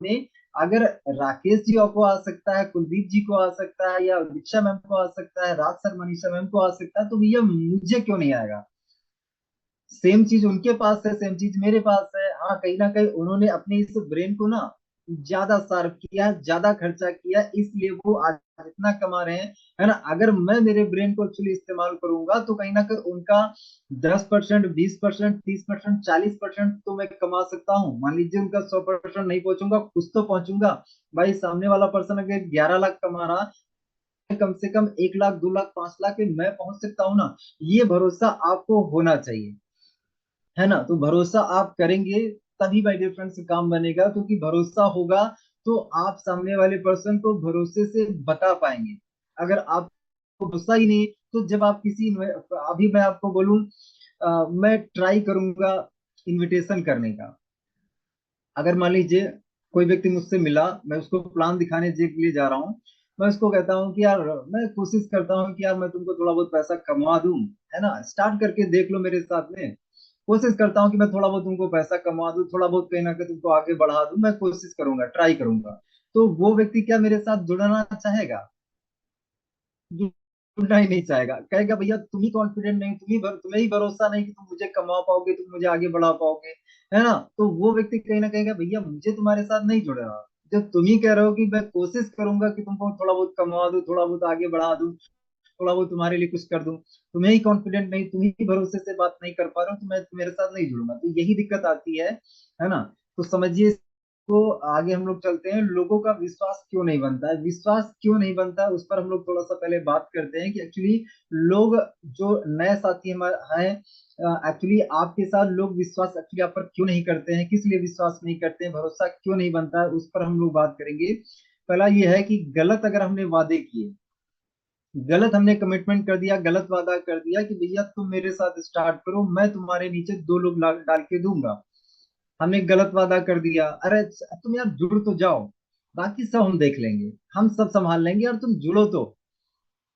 में अगर राकेश जी को आ सकता है, कुलदीप जी को आ सकता है, या दीक्षा मैम को आ सकता है, राज सर, मनीषा मैम को आ सकता है, तो भैया मुझे क्यों नहीं आएगा? सेम चीज उनके पास है, सेम चीज मेरे पास है। हाँ, कहीं ना कहीं उन्होंने अपने इस ब्रेन को ना ज्यादा शार्प किया, ज्यादा खर्चा किया, इसलिए वो आज इतना कमा रहे हैं, है ना। अगर मैं मेरे ब्रेन को एक्चुअली इस्तेमाल करूंगा तो कहीं ना कहीं उनका 10%, 20%, 30%, 40% तो मैं कमा सकता हूँ। मान लीजिए उनका 100% नहीं पहुंचूंगा, कुछ तो पहुंचूंगा। भाई सामने वाला पर्सन अगर 11 लाख कमा रहा, कम से कम 1 लाख, 2 लाख, 5 लाख पे मैं पहुंच सकता हूँ ना। ये भरोसा आपको होना चाहिए, है ना। तो भरोसा आप करेंगे तभी बाय डिफरेंस से काम बनेगा, क्योंकि भरोसा होगा तो आप सामने वाले पर्सन को भरोसे से बता पाएंगे। अगर आपको भरोसा ही नहीं, तो जब आप अभी मैं आपको बोलूं, मैं ट्राई करूंगा इनविटेशन करने का। अगर मान लीजिए कोई व्यक्ति मुझसे मिला, मैं उसको प्लान दिखाने के लिए जा रहा हूँ, मैं उसको कहता हूँ कि यार मैं कोशिश करता हूँ कि यार मैं तुमको थोड़ा बहुत पैसा कमा दूं, है ना, स्टार्ट करके देख लो मेरे साथ में। कोशिश करता हूँ कि मैं थोड़ा बहुत तुमको पैसा कमा दूं, थोड़ा बहुत कहीं ना कहीं तुमको आगे बढ़ा दूं, मैं कोशिश करूंगा, ट्राई करूंगा। तो वो व्यक्ति क्या मेरे साथ जुड़ना चाहेगा? जुड़ना ही नहीं चाहेगा, कहेगा भैया तुम ही कॉन्फिडेंट नहीं, तुम्हें ही भरोसा नहीं कि तुम मुझे कमा पाओगे, तुम मुझे आगे बढ़ा पाओगे, है ना। तो वो व्यक्ति कहीं ना कहेगा भैया मुझे तुम्हारे साथ नहीं जुड़ रहा। जब तुम ही कह रहे हो कि मैं कोशिश करूंगा कि तुमको थोड़ा बहुत कमा दूं, थोड़ा बहुत आगे बढ़ा दूं, थोड़ा बहुत तुम्हारे लिए कुछ कर दूं, तुम्हें ही कॉन्फिडेंट नहीं, तुम ही भरोसे से बात नहीं कर पा रहे हो, तो मैं मेरे साथ नहीं जुड़ूंगा। तो यही दिक्कत आती है ना। तो समझिए, तो आगे हम लोग चलते हैं, लोगों का विश्वास क्यों नहीं बनता है, विश्वास क्यों नहीं बनता है, उस पर हम लोग थोड़ा सा पहले बात करते हैं कि एक्चुअली लोग, जो नए साथी हमारे हैं, एक्चुअली आपके साथ लोग विश्वास एक्चुअली आप पर क्यों नहीं करते हैं, किस लिए विश्वास नहीं करते हैं, भरोसा क्यों नहीं बनता है, उस पर हम लोग बात करेंगे। पहला ये है कि गलत अगर हमने वादे किए, गलत हमने कमिटमेंट कर दिया, गलत वादा कर दिया कि भैया तुम मेरे साथ स्टार्ट करो, मैं तुम्हारे नीचे 2 लोग डाल के दूंगा। हमने गलत वादा कर दिया, अरे तुम यार जुड़ तो जाओ, बाकी सब हम देख लेंगे, हम सब संभाल लेंगे, और तुम जुड़ो तो।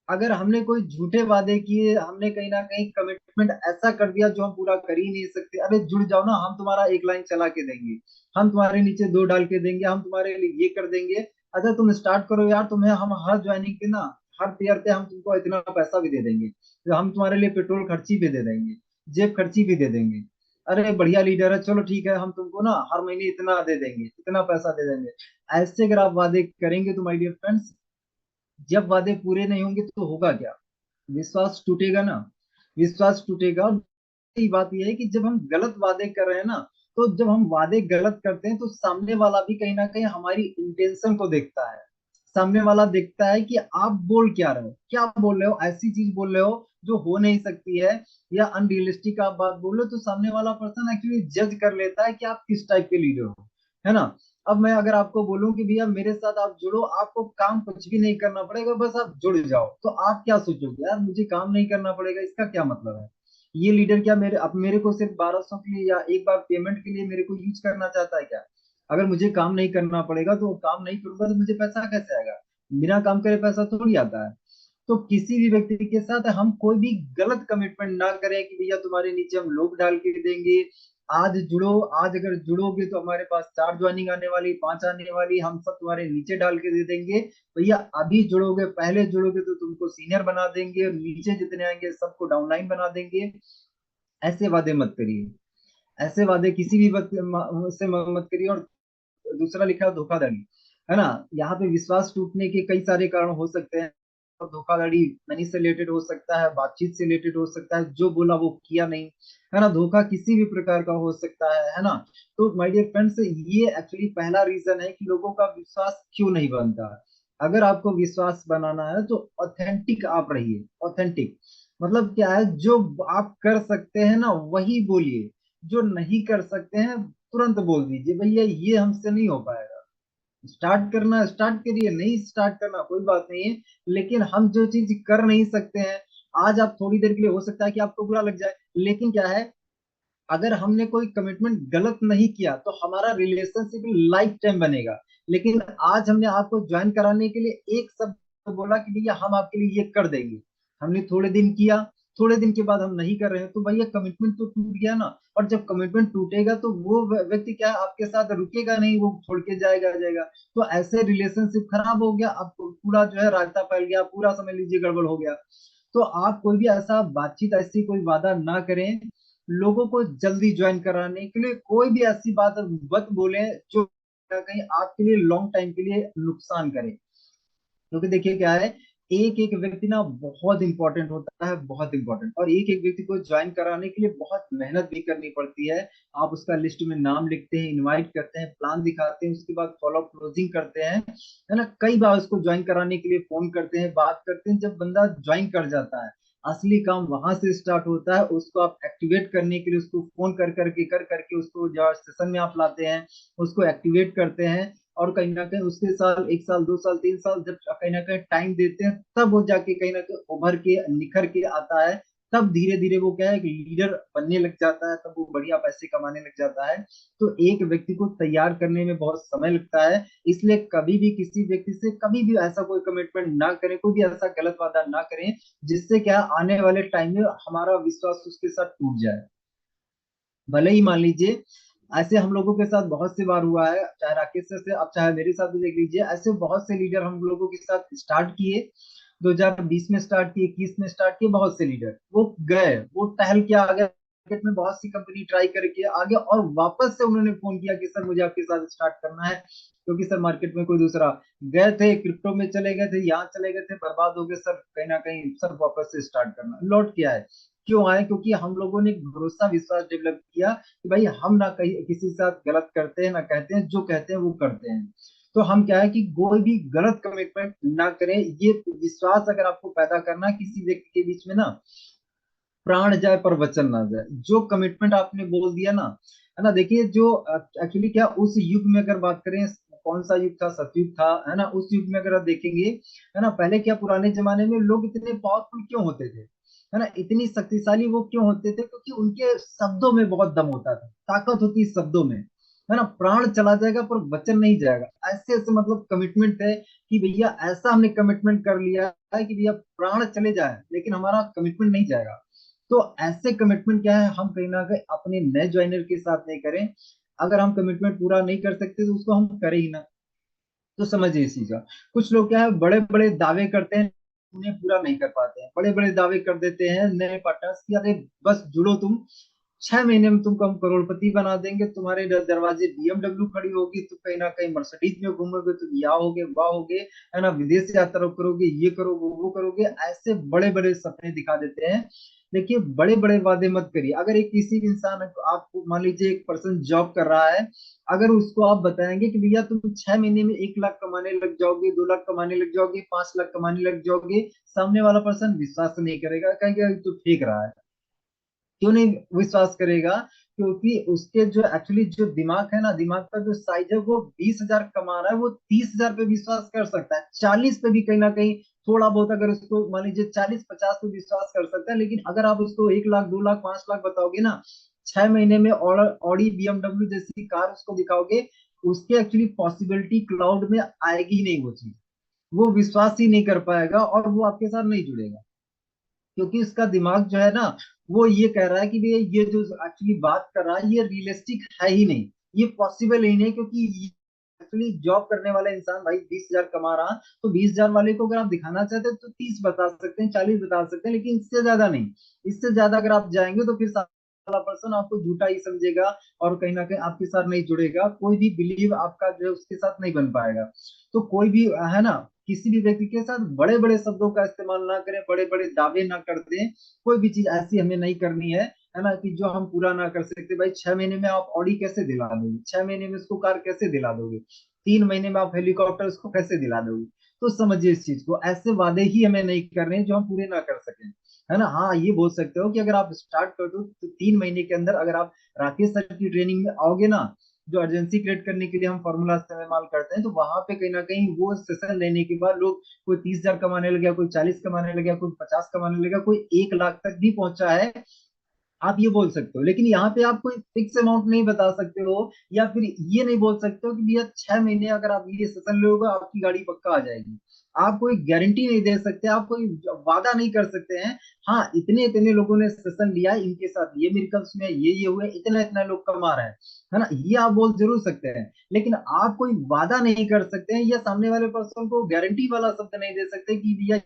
अगर हमने कोई झूठे वादे किए, हमने कहीं ना कहीं कमिटमेंट ऐसा कर दिया जो हम पूरा कर ही नहीं सकते, अरे जुड़ जाओ ना, हम तुम्हारा एक लाइन चला के देंगे, हम तुम्हारे नीचे 2 डाल के देंगे, हम तुम्हारे लिए ये कर देंगे। अच्छा तुम स्टार्ट करो यार, तुम्हें हम हर ज्वाइनिंग पे ना, हर पेयर पे हम तुमको इतना पैसा भी दे देंगे, तो हम तुम्हारे लिए पेट्रोल खर्ची भी दे देंगे, जेब खर्ची भी दे देंगे। अरे बढ़िया लीडर है, चलो ठीक है, हम तुमको ना हर महीने इतना दे देंगे, इतना पैसा दे देंगे। ऐसे अगर आप वादे करेंगे तो माय डियर फ्रेंड्स, जब वादे पूरे नहीं होंगे तो होगा क्या? विश्वास टूटेगा ना, विश्वास टूटेगा। और दूसरी बात यह है कि जब हम गलत वादे कर रहे हैं ना, तो जब हम वादे गलत करते हैं तो सामने वाला भी कहीं ना कहीं हमारी इंटेंशन को देखता है। सामने वाला देखता है कि आप बोल क्या रहे हो, क्या बोल रहे हो, ऐसी चीज बोल रहे हो जो हो नहीं सकती है, या अनरियलिस्टिक आप बात बोल रहे हो, तो सामने वाला पर्सन एक्चुअली जज कर लेता है कि आप किस टाइप के लीडर हो, है ना। अब मैं अगर आपको बोलूं कि भैया मेरे साथ आप जुड़ो, आपको काम कुछ भी नहीं करना पड़ेगा, बस आप जुड़ जाओ, तो आप क्या सोचोगे, यार मुझे काम नहीं करना पड़ेगा, इसका क्या मतलब है? ये लीडर क्या मेरे अब मेरे को सिर्फ 1200 के लिए या एक बार पेमेंट के लिए मेरे को यूज करना चाहता है क्या? अगर मुझे काम नहीं करना पड़ेगा तो काम नहीं करूंगा तो मुझे पैसा कैसे आएगा? बिना काम करे पैसा थोड़ी आता है। तो किसी भी व्यक्ति के साथ हम कोई भी गलत कमिटमेंट ना करें कि भैया तुम्हारे नीचे हम लोग डाल के देंगे, आज जुड़ो, आज अगर जुड़ोगे तो हमारे पास 4 ज्वाइनिंग आने वाली, 5 आने वाली, हम सब तुम्हारे नीचे डाल के दे देंगे। भैया अभी जुड़ोगे, पहले जुड़ोगे तो तुमको सीनियर बना देंगे, और नीचे जितने आएंगे सबको डाउनलाइन बना देंगे। ऐसे वादे मत करिए, ऐसे वादे किसी भी से मत करिए। और दूसरा लिखा है धोखाधड़ी, है ना। यहाँ पे विश्वास टूटने के कई सारे कारण हो सकते हैं। और धोखाधड़ी मनी से रिलेटेड हो सकता है, बातचीत से रिलेटेड हो सकता है, जो बोला वो किया नहीं, है ना। धोखा किसी भी प्रकार का हो सकता है ना। तो माय डियर फ्रेंड्स, ये एक्चुअली पहला रीजन है कि लोगों का विश्वास क्यों नहीं बनता। अगर आपको विश्वास बनाना है तो ऑथेंटिक आप रहिए, ऑथेंटिक। मतलब क्या है, जो आप कर सकते हैं ना वही बोलिए, जो नहीं कर सकते हैं तुरंत बोल दीजिए भैया ये हमसे नहीं हो पाएगा। स्टार्ट करना स्टार्ट करिए, नहीं स्टार्ट करना कोई बात नहीं है, लेकिन हम जो चीज कर नहीं सकते हैं, आज आप थोड़ी देर के लिए हो सकता है कि आपको बुरा लग जाए, लेकिन क्या है, अगर हमने कोई कमिटमेंट गलत नहीं किया तो हमारा रिलेशनशिप लाइफ टाइम बनेगा। लेकिन आज हमने आपको ज्वाइन कराने के लिए एक शब्द बोला कि भैया हम आपके लिए ये कर देंगे, हमने थोड़े दिन किया, थोड़े दिन के बाद हम नहीं कर रहे हैं, तो भैया कमिटमेंट तो टूट गया ना। और जब कमिटमेंट टूटेगा तो वो व्यक्ति क्या है, आपके साथ रुकेगा नहीं, वो छोड़ के जाएगा जाएगा। तो ऐसे रिलेशनशिप खराब हो गया, अब पूरा जो है रास्ता फैल गया, पूरा समझ लीजिए गड़बड़ हो गया। तो आप कोई भी ऐसा बातचीत, ऐसी कोई वादा ना करें लोगों को जल्दी ज्वाइन कराने के लिए। कोई भी ऐसी बात मत बोले जो कहीं आपके लिए लॉन्ग टाइम के लिए नुकसान करे। क्योंकि देखिए क्या है, एक एक व्यक्ति ना बहुत इंपॉर्टेंट होता है, बहुत इंपॉर्टेंट। और एक एक व्यक्ति को ज्वाइन कराने के लिए बहुत मेहनत भी करनी पड़ती है। आप उसका लिस्ट में नाम लिखते हैं, इनवाइट करते हैं, प्लान दिखाते हैं, उसके बाद फॉलो क्लोजिंग करते हैं, है ना। कई बार उसको ज्वाइन कराने के लिए फोन करते हैं, बात करते हैं। जब बंदा ज्वाइन कर जाता है, असली काम वहां से स्टार्ट होता है। उसको आप एक्टिवेट करने के लिए उसको फोन कर करके उसको जो सेशन में आप लाते हैं, उसको एक्टिवेट करते हैं। और कहीं ना कहीं उसके साल, 1 साल, 2 साल, 3 साल जब कहीं ना कहीं टाइम देते हैं, तब वो जाके कहीं ना कहीं उभर के निखर के आता है। तब धीरे धीरे वो क्या है, एक लीडर बनने लग जाता है, तब वो बढ़िया पैसे कमाने लग जाता है। तो एक व्यक्ति को तैयार करने में बहुत समय लगता है। इसलिए कभी भी किसी व्यक्ति से कभी भी ऐसा कोई कमिटमेंट ना करें, कोई भी ऐसा गलत वादा ना करें जिससे क्या आने वाले टाइम में हमारा विश्वास उसके साथ टूट जाए। भले ही मान लीजिए, ऐसे हम लोगों के साथ बहुत सी बार हुआ है, चाहे राकेश सर से, अब चाहे मेरे साथ भी देख लीजिए, ऐसे बहुत से लीडर हम लोगों के साथ स्टार्ट किए। 2020 में स्टार्ट किए, 21 में स्टार्ट किए, बहुत से लीडर वो गए, वो टहल के आ गए मार्केट में, बहुत सी कंपनी ट्राई करके आ गए, और वापस से उन्होंने फोन किया कि सर मुझे आपके साथ स्टार्ट करना है, क्योंकि सर मार्केट में कोई दूसरा। गए थे क्रिप्टो में चले गए थे, यहाँ चले गए थे, बर्बाद हो गए सर, कहीं ना कहीं सर वापस से स्टार्ट करना। लौट के आए, क्यों आए? क्योंकि हम लोगों ने भरोसा विश्वास डेवलप किया कि भाई हम ना कहीं किसी के साथ गलत करते हैं, ना कहते हैं, जो कहते हैं वो करते हैं। तो हम क्या है कि कोई भी गलत कमिटमेंट ना करें। ये विश्वास अगर आपको पैदा करना है किसी व्यक्ति के बीच में ना, प्राण जाए पर वचन ना जाए। जो कमिटमेंट आपने बोल दिया ना, है ना। देखिए जो एक्चुअली क्या, उस युग में अगर बात करें, कौन सा युग था, सतयुग था, है ना। उस युग में अगर आप देखेंगे, है ना, पहले क्या, पुराने जमाने में लोग इतने पावरफुल क्यों होते थे, है ना, इतनी शक्तिशाली वो क्यों होते थे? क्योंकि उनके शब्दों में बहुत दम होता था, ताकत होती है शब्दों में, है ना। प्राण चला जाएगा पर वचन नहीं जाएगा। ऐसे ऐसे मतलब कमिटमेंट है कि भैया ऐसा हमने कमिटमेंट कर लिया है कि भैया प्राण चले जाए लेकिन हमारा कमिटमेंट नहीं जाएगा। तो ऐसे कमिटमेंट क्या है, हम कहीं ना कहीं अपने नए ज्वाइनर के साथ नहीं करें। अगर हम कमिटमेंट पूरा नहीं कर सकते तो उसको हम करें ही ना। तो समझिए इस चीज का। कुछ लोग क्या है, बड़े बड़े दावे करते हैं, उन्हें पूरा नहीं कर पाते हैं। बड़े बड़े दावे कर देते हैं नए पार्टनर्स की, अरे बस जुड़ो तुम, 6 महीने में तुमको हम करोड़पति बना देंगे, तुम्हारे दरवाजे बीएमडब्ल्यू खड़ी होगी, तुम कहीं ना कहीं मर्सिडीज में घूमोगे, तुम यहाँ होगे वहां होगे, है ना, विदेश यात्रा करोगे, ये करोगे वो करोगे। ऐसे बड़े बड़े सपने दिखा देते हैं। देखिए बड़े बड़े वादे मत करिए। अगर एक किसी इंसान, आपको मान लीजिए एक पर्सन जॉब कर रहा है, अगर उसको आप बताएंगे कि भैया तुम 6 महीने में 1 लाख कमाने लग जाओगे, 2 लाख कमाने लग जाओगे, 5 लाख कमाने लग जाओगे, सामने वाला पर्सन विश्वास नहीं करेगा, कहेगा तो फेंक रहा है। क्यों नहीं विश्वास करेगा? क्योंकि उसके जो एक्चुअली जो दिमाग है ना, दिमाग का जो साइज है, वो 20,000 कमा रहा है, वो 30,000 पे विश्वास कर सकता है, 40 पे भी कहीं ना कहीं थोड़ा बहुत, अगर उसको मान लीजिए 40-50 पे विश्वास कर सकता है। लेकिन अगर आप उसको 1 लाख, 2 लाख, 5 लाख बताओगे ना, 6 महीने में ऑडी बीएमडब्ल्यू जैसी कार उसको दिखाओगे, उसके एक्चुअली पॉसिबिलिटी क्लाउड में आएगी ही नहीं वो चीज। वो विश्वास ही नहीं कर पाएगा और वो आपके साथ नहीं जुड़ेगा। क्योंकि उसका दिमाग जो है ना, वो ये कह रहा है कि भैया ये जो एक्चुअली बात कर रहा है ये रियलिस्टिक है ही नहीं, ये पॉसिबल ही नहीं। क्योंकि एक्चुअली जॉब करने वाला इंसान भाई 20,000 कमा रहा, तो 20,000 वाले को अगर आप दिखाना चाहते हैं तो 30 बता सकते हैं, 40 बता सकते हैं, लेकिन इससे ज्यादा नहीं। इससे ज्यादा अगर आप जाएंगे तो फिर वाला पर्सन आपको झूठा ही समझेगा, और कहीं ना कहीं आपके साथ नहीं जुड़ेगा। कोई भी बिलीव आपका जो है उसके साथ नहीं बन पाएगा। तो कोई भी, है ना, किसी भी व्यक्ति के साथ बड़े बड़े शब्दों का इस्तेमाल ना करें, बड़े बड़े दावे ना कर दें। कोई भी चीज ऐसी हमें नहीं करनी है ना, कि जो हम पूरा ना कर सकते। भाई 6 महीने में आप ऑडी कैसे दिला दोगे? 6 महीने में उसको कार कैसे दिला दोगे? 3 महीने में आप हेलीकॉप्टर उसको कैसे दिला दोगे? तो समझिए इस चीज को, ऐसे वादे ही हमें नहीं करने हैं जो हम पूरे ना कर सकें, है ना। हाँ ये बोल सकते हो कि अगर आप स्टार्ट कर दो तो 3 महीने के अंदर अगर आप राकेश सर की ट्रेनिंग में आओगे ना, जो अर्जेंसी क्रिएट करने के लिए हम फॉर्मूला इस्तेमाल करते हैं, तो वहां पे कहीं ना कहीं वो सेशन लेने के बाद लोग, कोई 30,000 कमाने लग गया, कोई 40 कमाने लग गया, कोई 50 कमाने लगा, कोई 1 लाख तक भी पहुंचा है। आप ये बोल सकते हो, लेकिन यहाँ पे आप कोई फिक्स अमाउंट नहीं बता सकते हो, या फिर ये नहीं बोल सकते हो कि भैया 6 महीने अगर आप ये सेशन लोगे आपकी गाड़ी पक्का आ जाएगी। आप कोई गारंटी नहीं दे सकते, आप कोई वादा नहीं कर सकते हैं। हाँ, इतने इतने लोगों ने सेशन लिया, इनके साथ ये मिरेकल्स में ये हुए, इतना इतना लोग कमा रहे हैं, है ना, ये आप बोल जरूर सकते हैं, लेकिन आप कोई वादा नहीं कर सकते हैं, या सामने वाले पर्सन को गारंटी वाला शब्द नहीं दे सकते कि भैया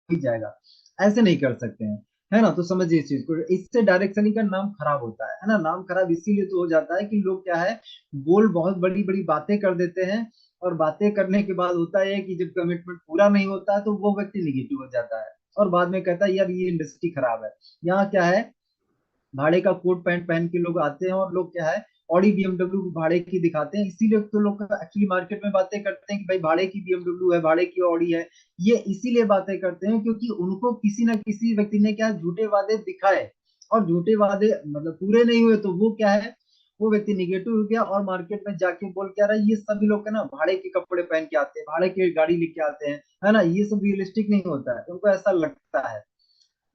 हो जाएगा, ऐसे नहीं कर सकते हैं, है ना। तो समझिए इस चीज को, इससे डायरेक्ट सेलिंग का नाम खराब होता है ना। नाम खराब इसीलिए तो हो जाता है कि लोग क्या है, बोल बहुत बड़ी बड़ी बातें कर देते हैं, और बातें करने के बाद होता है कि जब कमिटमेंट पूरा नहीं होता है तो वो व्यक्ति निगेटिव हो जाता है, और बाद में कहता है यार ये इंडस्ट्री खराब है। यहाँ क्या है, भाड़े का कोट पैंट पहन के लोग आते हैं, और लोग क्या है, ऑडी बीएमडब्ल्यू भाड़े की दिखाते हैं, इसीलिए तो लोग एक्चुअली मार्केट में बातें करते हैं कि भाई भाड़े की बीएमडब्ल्यू है, भाड़े की ऑडी है। ये इसीलिए बातें करते हैं क्योंकि उनको किसी ना किसी व्यक्ति ने क्या झूठे वादे दिखाए, और झूठे वादे मतलब पूरे नहीं हुए, तो वो क्या है, वो व्यक्ति निगेटिव हो गया, और मार्केट में जाके बोल क्या रहा है, ये सभी लोग है ना भाड़े के कपड़े पहन के आते हैं, भाड़े की गाड़ी लेके आते हैं, है ना, ये सब रियलिस्टिक नहीं होता है, उनको ऐसा लगता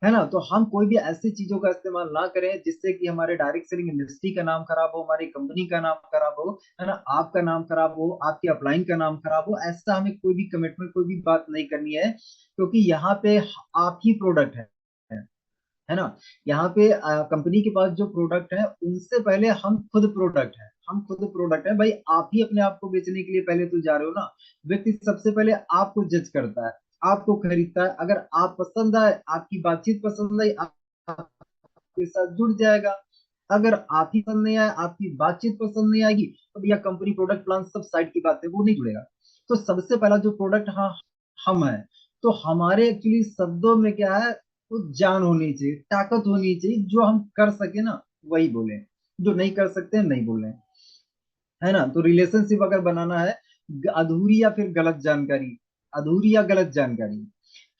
है ना। तो हम कोई भी ऐसी चीजों का इस्तेमाल ना करें जिससे कि हमारे डायरेक्ट सेलिंग इंडस्ट्री का नाम खराब हो, हमारी कंपनी का नाम खराब हो, है ना, आपका नाम खराब हो, आपके अपलाइन का नाम खराब हो, ऐसा हमें कोई भी कमिटमेंट, कोई भी बात नहीं करनी है, क्योंकि यहाँ पे आप ही प्रोडक्ट है ना। यहाँ पे कंपनी के पास जो प्रोडक्ट है उनसे पहले हम खुद प्रोडक्ट है, हम खुद प्रोडक्ट है भाई, आप ही अपने आप को बेचने के लिए पहले तो जा रहे हो ना। व्यक्ति सबसे पहले आपको जज करता है, आपको खरीदता है, अगर आप पसंद आए, आपकी बातचीत पसंद आई, आपके साथ जुड़ जाएगा। अगर आप ही पसंद नहीं आए, आपकी बातचीत पसंद नहीं आएगी, तो भैया कंपनी प्रोडक्ट प्लान सब साइड की बात है, वो नहीं जुड़ेगा। तो सबसे पहला जो प्रोडक्ट, हाँ, हम है, तो हमारे एक्चुअली शब्दों में क्या है, तो जान होनी चाहिए, ताकत होनी चाहिए, जो हम कर सके ना वही बोले, जो नहीं कर सकते नहीं बोले, है ना। तो रिलेशनशिप अगर बनाना है, अधूरी या फिर गलत जानकारी, अधूरी या गलत जानकारी,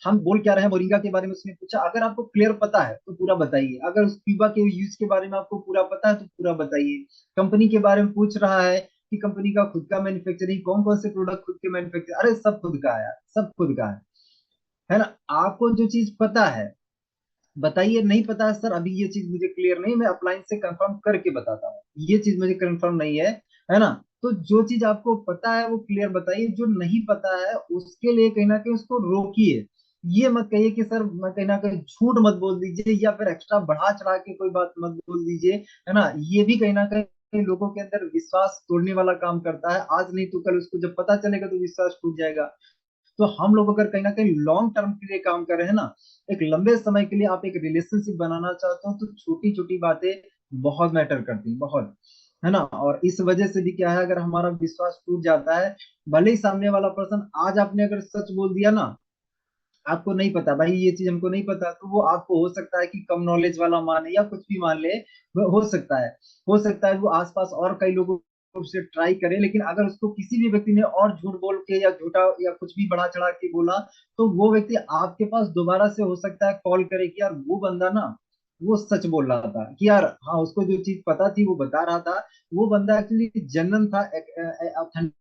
हम बोल क्या रहे हैं, मोरिंगा के बारे में उसने पूछा, अगर आपको क्लियर पता है तो पूरा बताइए, अगर उस क्यूबा के यूज के बारे में आपको पूरा पता है तो पूरा बताइए। कंपनी के बारे में पूछ रहा है कि कंपनी का खुद का मैन्युफैक्चरिंग, कौन कौन से प्रोडक्ट खुद के मैन्युफैक्चर, अरे सब खुद का है यार, सब खुद का है ना। आपको जो चीज पता है बताइए, नहीं पता है सर अभी ये चीज मुझे क्लियर नहीं, मैं अपलाइन से कंफर्म करके बताता हूँ, ये चीज मुझे कंफर्म नहीं है ना। तो जो चीज आपको पता है वो क्लियर बताइए, जो नहीं पता है उसके लिए कहीं ना कहीं उसको रोकिए। ये मत कहिए कि सर मैं कहीं ना कहीं झूठ मत बोल दीजिए, या फिर एक्स्ट्रा बढ़ा चढ़ा के कोई बात मत बोल दीजिए, है ना। ये भी कहीं ना कहीं लोगों के अंदर विश्वास तोड़ने वाला काम करता है, आज नहीं तो कल उसको जब पता चलेगा तो विश्वास टूट जाएगा। तो हम लोग अगर कहीं ना कहीं लॉन्ग टर्म के लिए काम कर रहे हैं ना, एक लंबे समय के लिए आप एक रिलेशनशिप बनाना चाहते हो, तो छोटी छोटी बातें बहुत मैटर करती हैं, बहुत, है ना। और इस वजह से भी क्या है, अगर हमारा विश्वास टूट जाता है, भले ही सामने वाला पर्सन आज आपने अगर सच बोल दिया ना, आपको नहीं पता भाई ये चीज हमको नहीं पता, तो वो आपको हो सकता है कि कम नॉलेज वाला माने या कुछ भी मान ले, वो हो सकता है, हो सकता है वो आसपास और कई लोगों से ट्राई करे, लेकिन अगर उसको किसी भी व्यक्ति ने और झूठ बोल के या झूठा या कुछ भी बढ़ा चढ़ा के बोला, तो वो व्यक्ति आपके पास दोबारा से हो सकता है कॉल करे कि यार वो बंदा ना, वो सच बोल रहा था, कि यार हाँ उसको जो चीज पता थी वो बता रहा था, वो बंदा एक्चुअली जेन्युइन था, authentic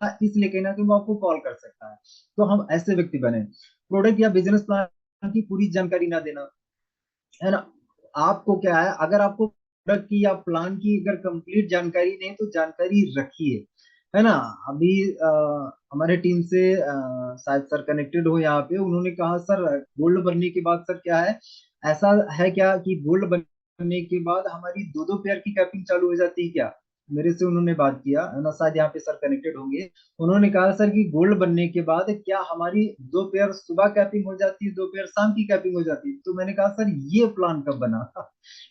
था, इसलिए कहीं ना कहीं वो आपको कॉल कर सकता है। तो हम ऐसे व्यक्ति बने। प्रोडक्ट या बिजनेस प्लान की पूरी जानकारी ना देना, है ना। आपको क्या है, अगर आपको प्रोडक्ट की या प्लान की अगर कंप्लीट जानकारी नहीं तो जानकारी रखिए, है ना। अभी हमारे टीम से शायद सर कनेक्टेड हो यहाँ पे, उन्होंने कहा सर गोल्ड बनने के बाद सर क्या है, ऐसा है क्या कि गोल्ड बनने के बाद हमारी दो दो पेयर की कैपिंग चालू हो जाती है क्या। मेरे से उन्होंने बात किया, है ना, शायद यहाँ पे सर कनेक्टेड होंगे। उन्होंने कहा सर कि गोल्ड बनने के बाद क्या हमारी दो पेयर सुबह कैपिंग हो जाती है, दो पेयर शाम की कैपिंग हो जाती है। तो मैंने कहा सर ये प्लान कब बना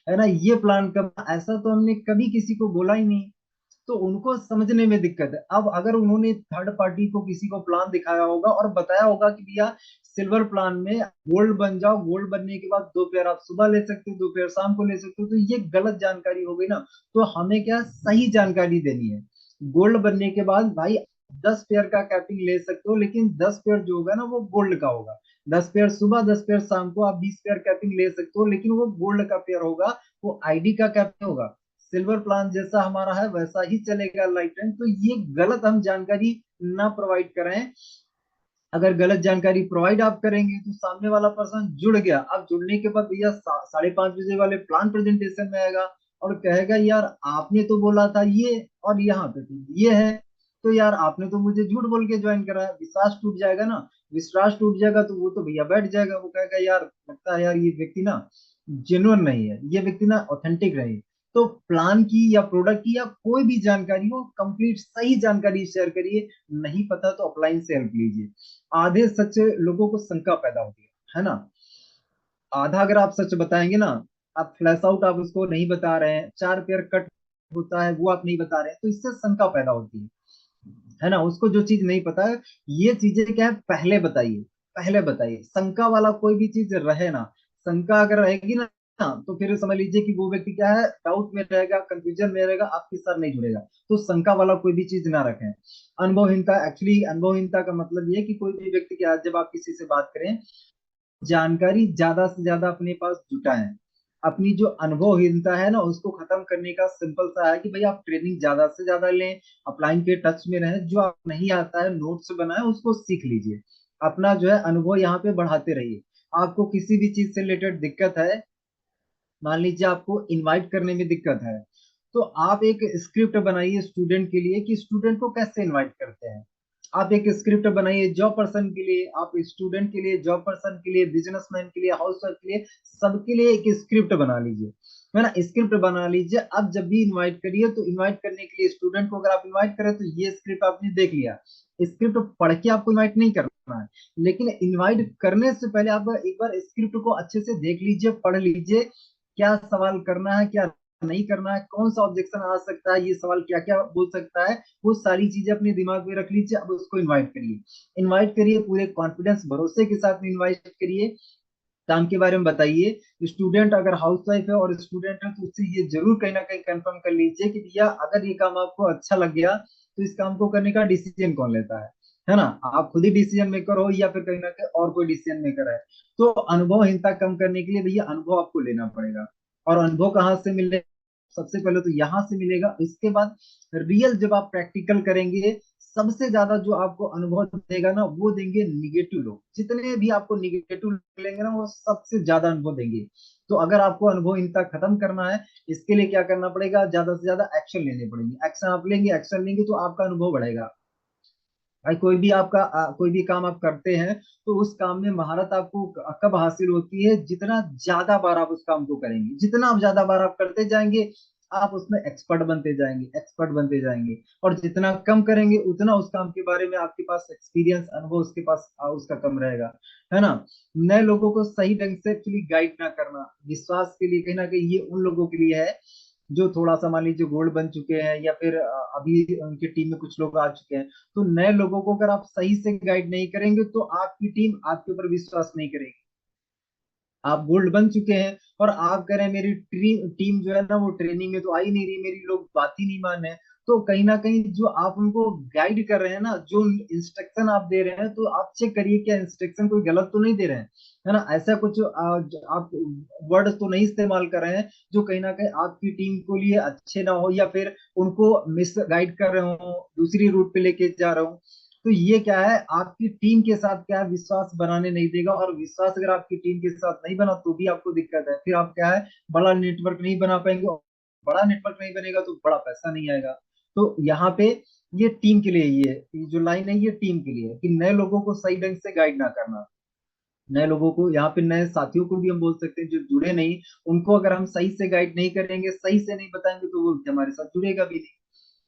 है ना, ये प्लान कब, ऐसा तो हमने कभी किसी को बोला ही नहीं। तो उनको समझने में दिक्कत है। अब अगर उन्होंने थर्ड पार्टी को किसी को प्लान दिखाया होगा और बताया होगा कि भैया सिल्वर प्लान में गोल्ड बन जाओ, गोल्ड बनने के बाद दो पेयर आप सुबह ले सकते हो, दो पेयर शाम को ले सकते हो, तो ये गलत जानकारी हो गई ना। तो हमें क्या सही जानकारी देनी है। गोल्ड बनने के बाद भाई 10 पेयर का कैपिंग ले सकते हो, लेकिन 10 पेयर जो होगा ना वो गोल्ड का होगा। 10 पेयर सुबह, 10 पेयर शाम को, आप 20 पेयर कैपिंग ले सकते हो, लेकिन वो गोल्ड का पेयर होगा, वो आईडी का कैपिंग होगा। सिल्वर प्लान जैसा हमारा है वैसा ही चलेगा लाइफ टाइम। तो ये गलत हम जानकारी ना प्रोवाइड करें, अगर गलत जानकारी प्रोवाइड आप करेंगे तो सामने वाला पर्सन जुड़ गया, अब जुड़ने के बाद भैया 5:30 बजे वाले प्लान प्रेजेंटेशन में आएगा और कहेगा यार आपने तो बोला था ये, और यहाँ पे तो ये है, तो यार आपने तो मुझे झूठ बोल के ज्वाइन कराया। विश्वास टूट जाएगा ना, विश्वास टूट जाएगा तो वो तो भैया बैठ जाएगा, वो कहेगा यार लगता है यार ये व्यक्ति ना जेन्युइन नहीं है, ये व्यक्ति ना ऑथेंटिक नहीं है। तो प्लान की या प्रोडक्ट की या कोई भी जानकारी हो, कंप्लीट सही जानकारी शेयर करिए। नहीं पता तो ऑफलाइन से हेल्प लीजिए। आधे सच लोगों को शंका पैदा होती है ना। आधा अगर आप सच बताएंगे ना, आप फ्लैश आउट आप उसको नहीं बता रहे हैं, 4 पेयर कट होता है वो आप नहीं बता रहे हैं, तो इससे शंका पैदा होती है ना। उसको जो चीज नहीं पता है, ये चीजें क्या है पहले बताइए, पहले बताइए। शंका वाला कोई भी चीज रहे ना, शंका अगर रहेगी ना, तो फिर समझ लीजिए कि वो व्यक्ति क्या है, डाउट में रहेगा, कंफ्यूजन में रहेगा, आपके साथ नहीं जुड़ेगा। तो शंका वाला कोई भी चीज ना रखें। अनुभवहीनता, एक्चुअली अनुभवहीनता का मतलब ये है कि कोई भी व्यक्ति क्या, जब आप किसी से बात करें, जानकारी ज्यादा से ज्यादा अपने पास जुटाएं। अपनी जो अनुभवहीनता है ना उसको खत्म करने का सिंपल सा है कि भाई आप ट्रेनिंग ज्यादा से ज्यादा लें, अपलाइन के टच में रहें, जो आप नहीं आता है नोट्स बनाए उसको सीख लीजिए। अपना जो है अनुभव यहाँ पे बढ़ाते रहिए। आपको किसी भी चीज से रिलेटेड दिक्कत है, मान लीजिए आपको इनवाइट करने में दिक्कत है, तो आप एक स्क्रिप्ट बनाइए स्टूडेंट के लिए कि स्टूडेंट को कैसे इनवाइट करते हैं। आप एक स्क्रिप्ट बनाइए जॉब पर्सन के लिए, आप स्टूडेंट के लिए, जॉब पर्सन के लिए, बिजनेसमैन के लिए, हाउसवाइफ के लिए, सबके लिए एक स्क्रिप्ट बना लीजिए, है ना। स्क्रिप्ट बना लीजिए, अब जब भी इनवाइट करिए तो इनवाइट करने के लिए स्टूडेंट को अगर आप इनवाइट करें तो ये स्क्रिप्ट आपने देख लिया। स्क्रिप्ट पढ़ के आपको इनवाइट नहीं करना है, लेकिन इनवाइट करने से पहले आप एक बार स्क्रिप्ट को अच्छे से देख लीजिए, पढ़ लीजिए, क्या सवाल करना है, क्या नहीं करना है, कौन सा ऑब्जेक्शन आ सकता है, ये सवाल क्या क्या बोल सकता है, वो सारी चीजें अपने दिमाग में रख लीजिए। अब उसको इनवाइट करिए, इनवाइट करिए, पूरे कॉन्फिडेंस भरोसे के साथ इनवाइट करिए। काम के बारे में बताइए। स्टूडेंट अगर हाउस वाइफ है और स्टूडेंट है तो उससे ये जरूर कहीं ना कहीं कंफर्म कर लीजिए कि भैया अगर ये काम आपको अच्छा लग गया तो इस काम को करने का डिसीजन कौन लेता है ना। आप खुद ही डिसीजन मेकर हो या फिर कहीं ना कहीं और कोई डिसीजन मेकर है। तो अनुभवहीनता कम करने के लिए भैया अनुभव आपको लेना पड़ेगा। और अनुभव कहाँ से मिले, सबसे पहले तो यहाँ से मिलेगा, इसके बाद रियल जब आप प्रैक्टिकल करेंगे, सबसे ज्यादा जो आपको अनुभव देगा ना वो देंगे निगेटिव लोग। जितने भी आपको निगेटिव लेंगे ना वो सबसे ज्यादा अनुभव देंगे। तो अगर आपको अनुभवहीनता खत्म करना है, इसके लिए क्या करना पड़ेगा, ज्यादा से ज्यादा एक्शन लेने पड़ेंगे। एक्शन आप लेंगे, एक्शन लेंगे तो आपका अनुभव बढ़ेगा। भाई कोई भी आपका कोई भी काम आप करते हैं तो उस काम में महारत आपको कब हासिल होती है, जितना ज्यादा बार आप उस काम को करेंगे, जितना आप ज्यादा बार आप करते जाएंगे, आप उसमें एक्सपर्ट बनते जाएंगे, एक्सपर्ट बनते जाएंगे। और जितना कम करेंगे उतना उस काम के बारे में आपके पास एक्सपीरियंस, अनुभव उसके पास उसका कम रहेगा, है ना। नए लोगों को सही ढंग से एक्चुअली गाइड ना करना, विश्वास के लिए कहीं ना कहीं ये उन लोगों के लिए है जो थोड़ा सा मान लीजिए गोल्ड बन चुके हैं या फिर अभी उनकी टीम में कुछ लोग आ चुके हैं। तो नए लोगों को अगर आप सही से गाइड नहीं करेंगे तो आपकी टीम आपके ऊपर विश्वास नहीं करेगी। आप गोल्ड बन चुके हैं और आप कह रहे हैं मेरी टीम जो है ना वो ट्रेनिंग में तो आई नहीं रही, मेरी लोग बात ही नहीं मान रहे हैं। तो कहीं ना कहीं जो आप उनको गाइड कर रहे हैं ना, जो इंस्ट्रक्शन आप दे रहे हैं, तो आप चेक करिए क्या इंस्ट्रक्शन कोई गलत तो नहीं दे रहे हैं, है ना। ऐसा कुछ आप वर्ड तो नहीं इस्तेमाल कर रहे हैं जो कहीं ना कहीं आपकी टीम को लिए अच्छे ना हो या फिर उनको मिस गाइड कर रहे हो, दूसरी रूट पे लेके जा रहे हो। तो ये क्या है, आपकी टीम के साथ क्या है, विश्वास बनाने नहीं देगा। और विश्वास अगर आपकी टीम के साथ नहीं बना तो भी आपको दिक्कत है, फिर आप क्या है, बड़ा नेटवर्क नहीं बना पाएंगे। और बड़ा नेटवर्क नहीं बनेगा तो बड़ा पैसा नहीं आएगा। तो यहाँ पे ये टीम के लिए, ये जो लाइन है ये टीम के लिए है कि नए लोगों को सही ढंग से गाइड ना करना। नए लोगों को, यहाँ पे नए साथियों को भी हम बोल सकते हैं जो जुड़े नहीं, उनको अगर हम सही से गाइड नहीं करेंगे, सही से नहीं बताएंगे तो वो हमारे साथ जुड़ेगा भी नहीं,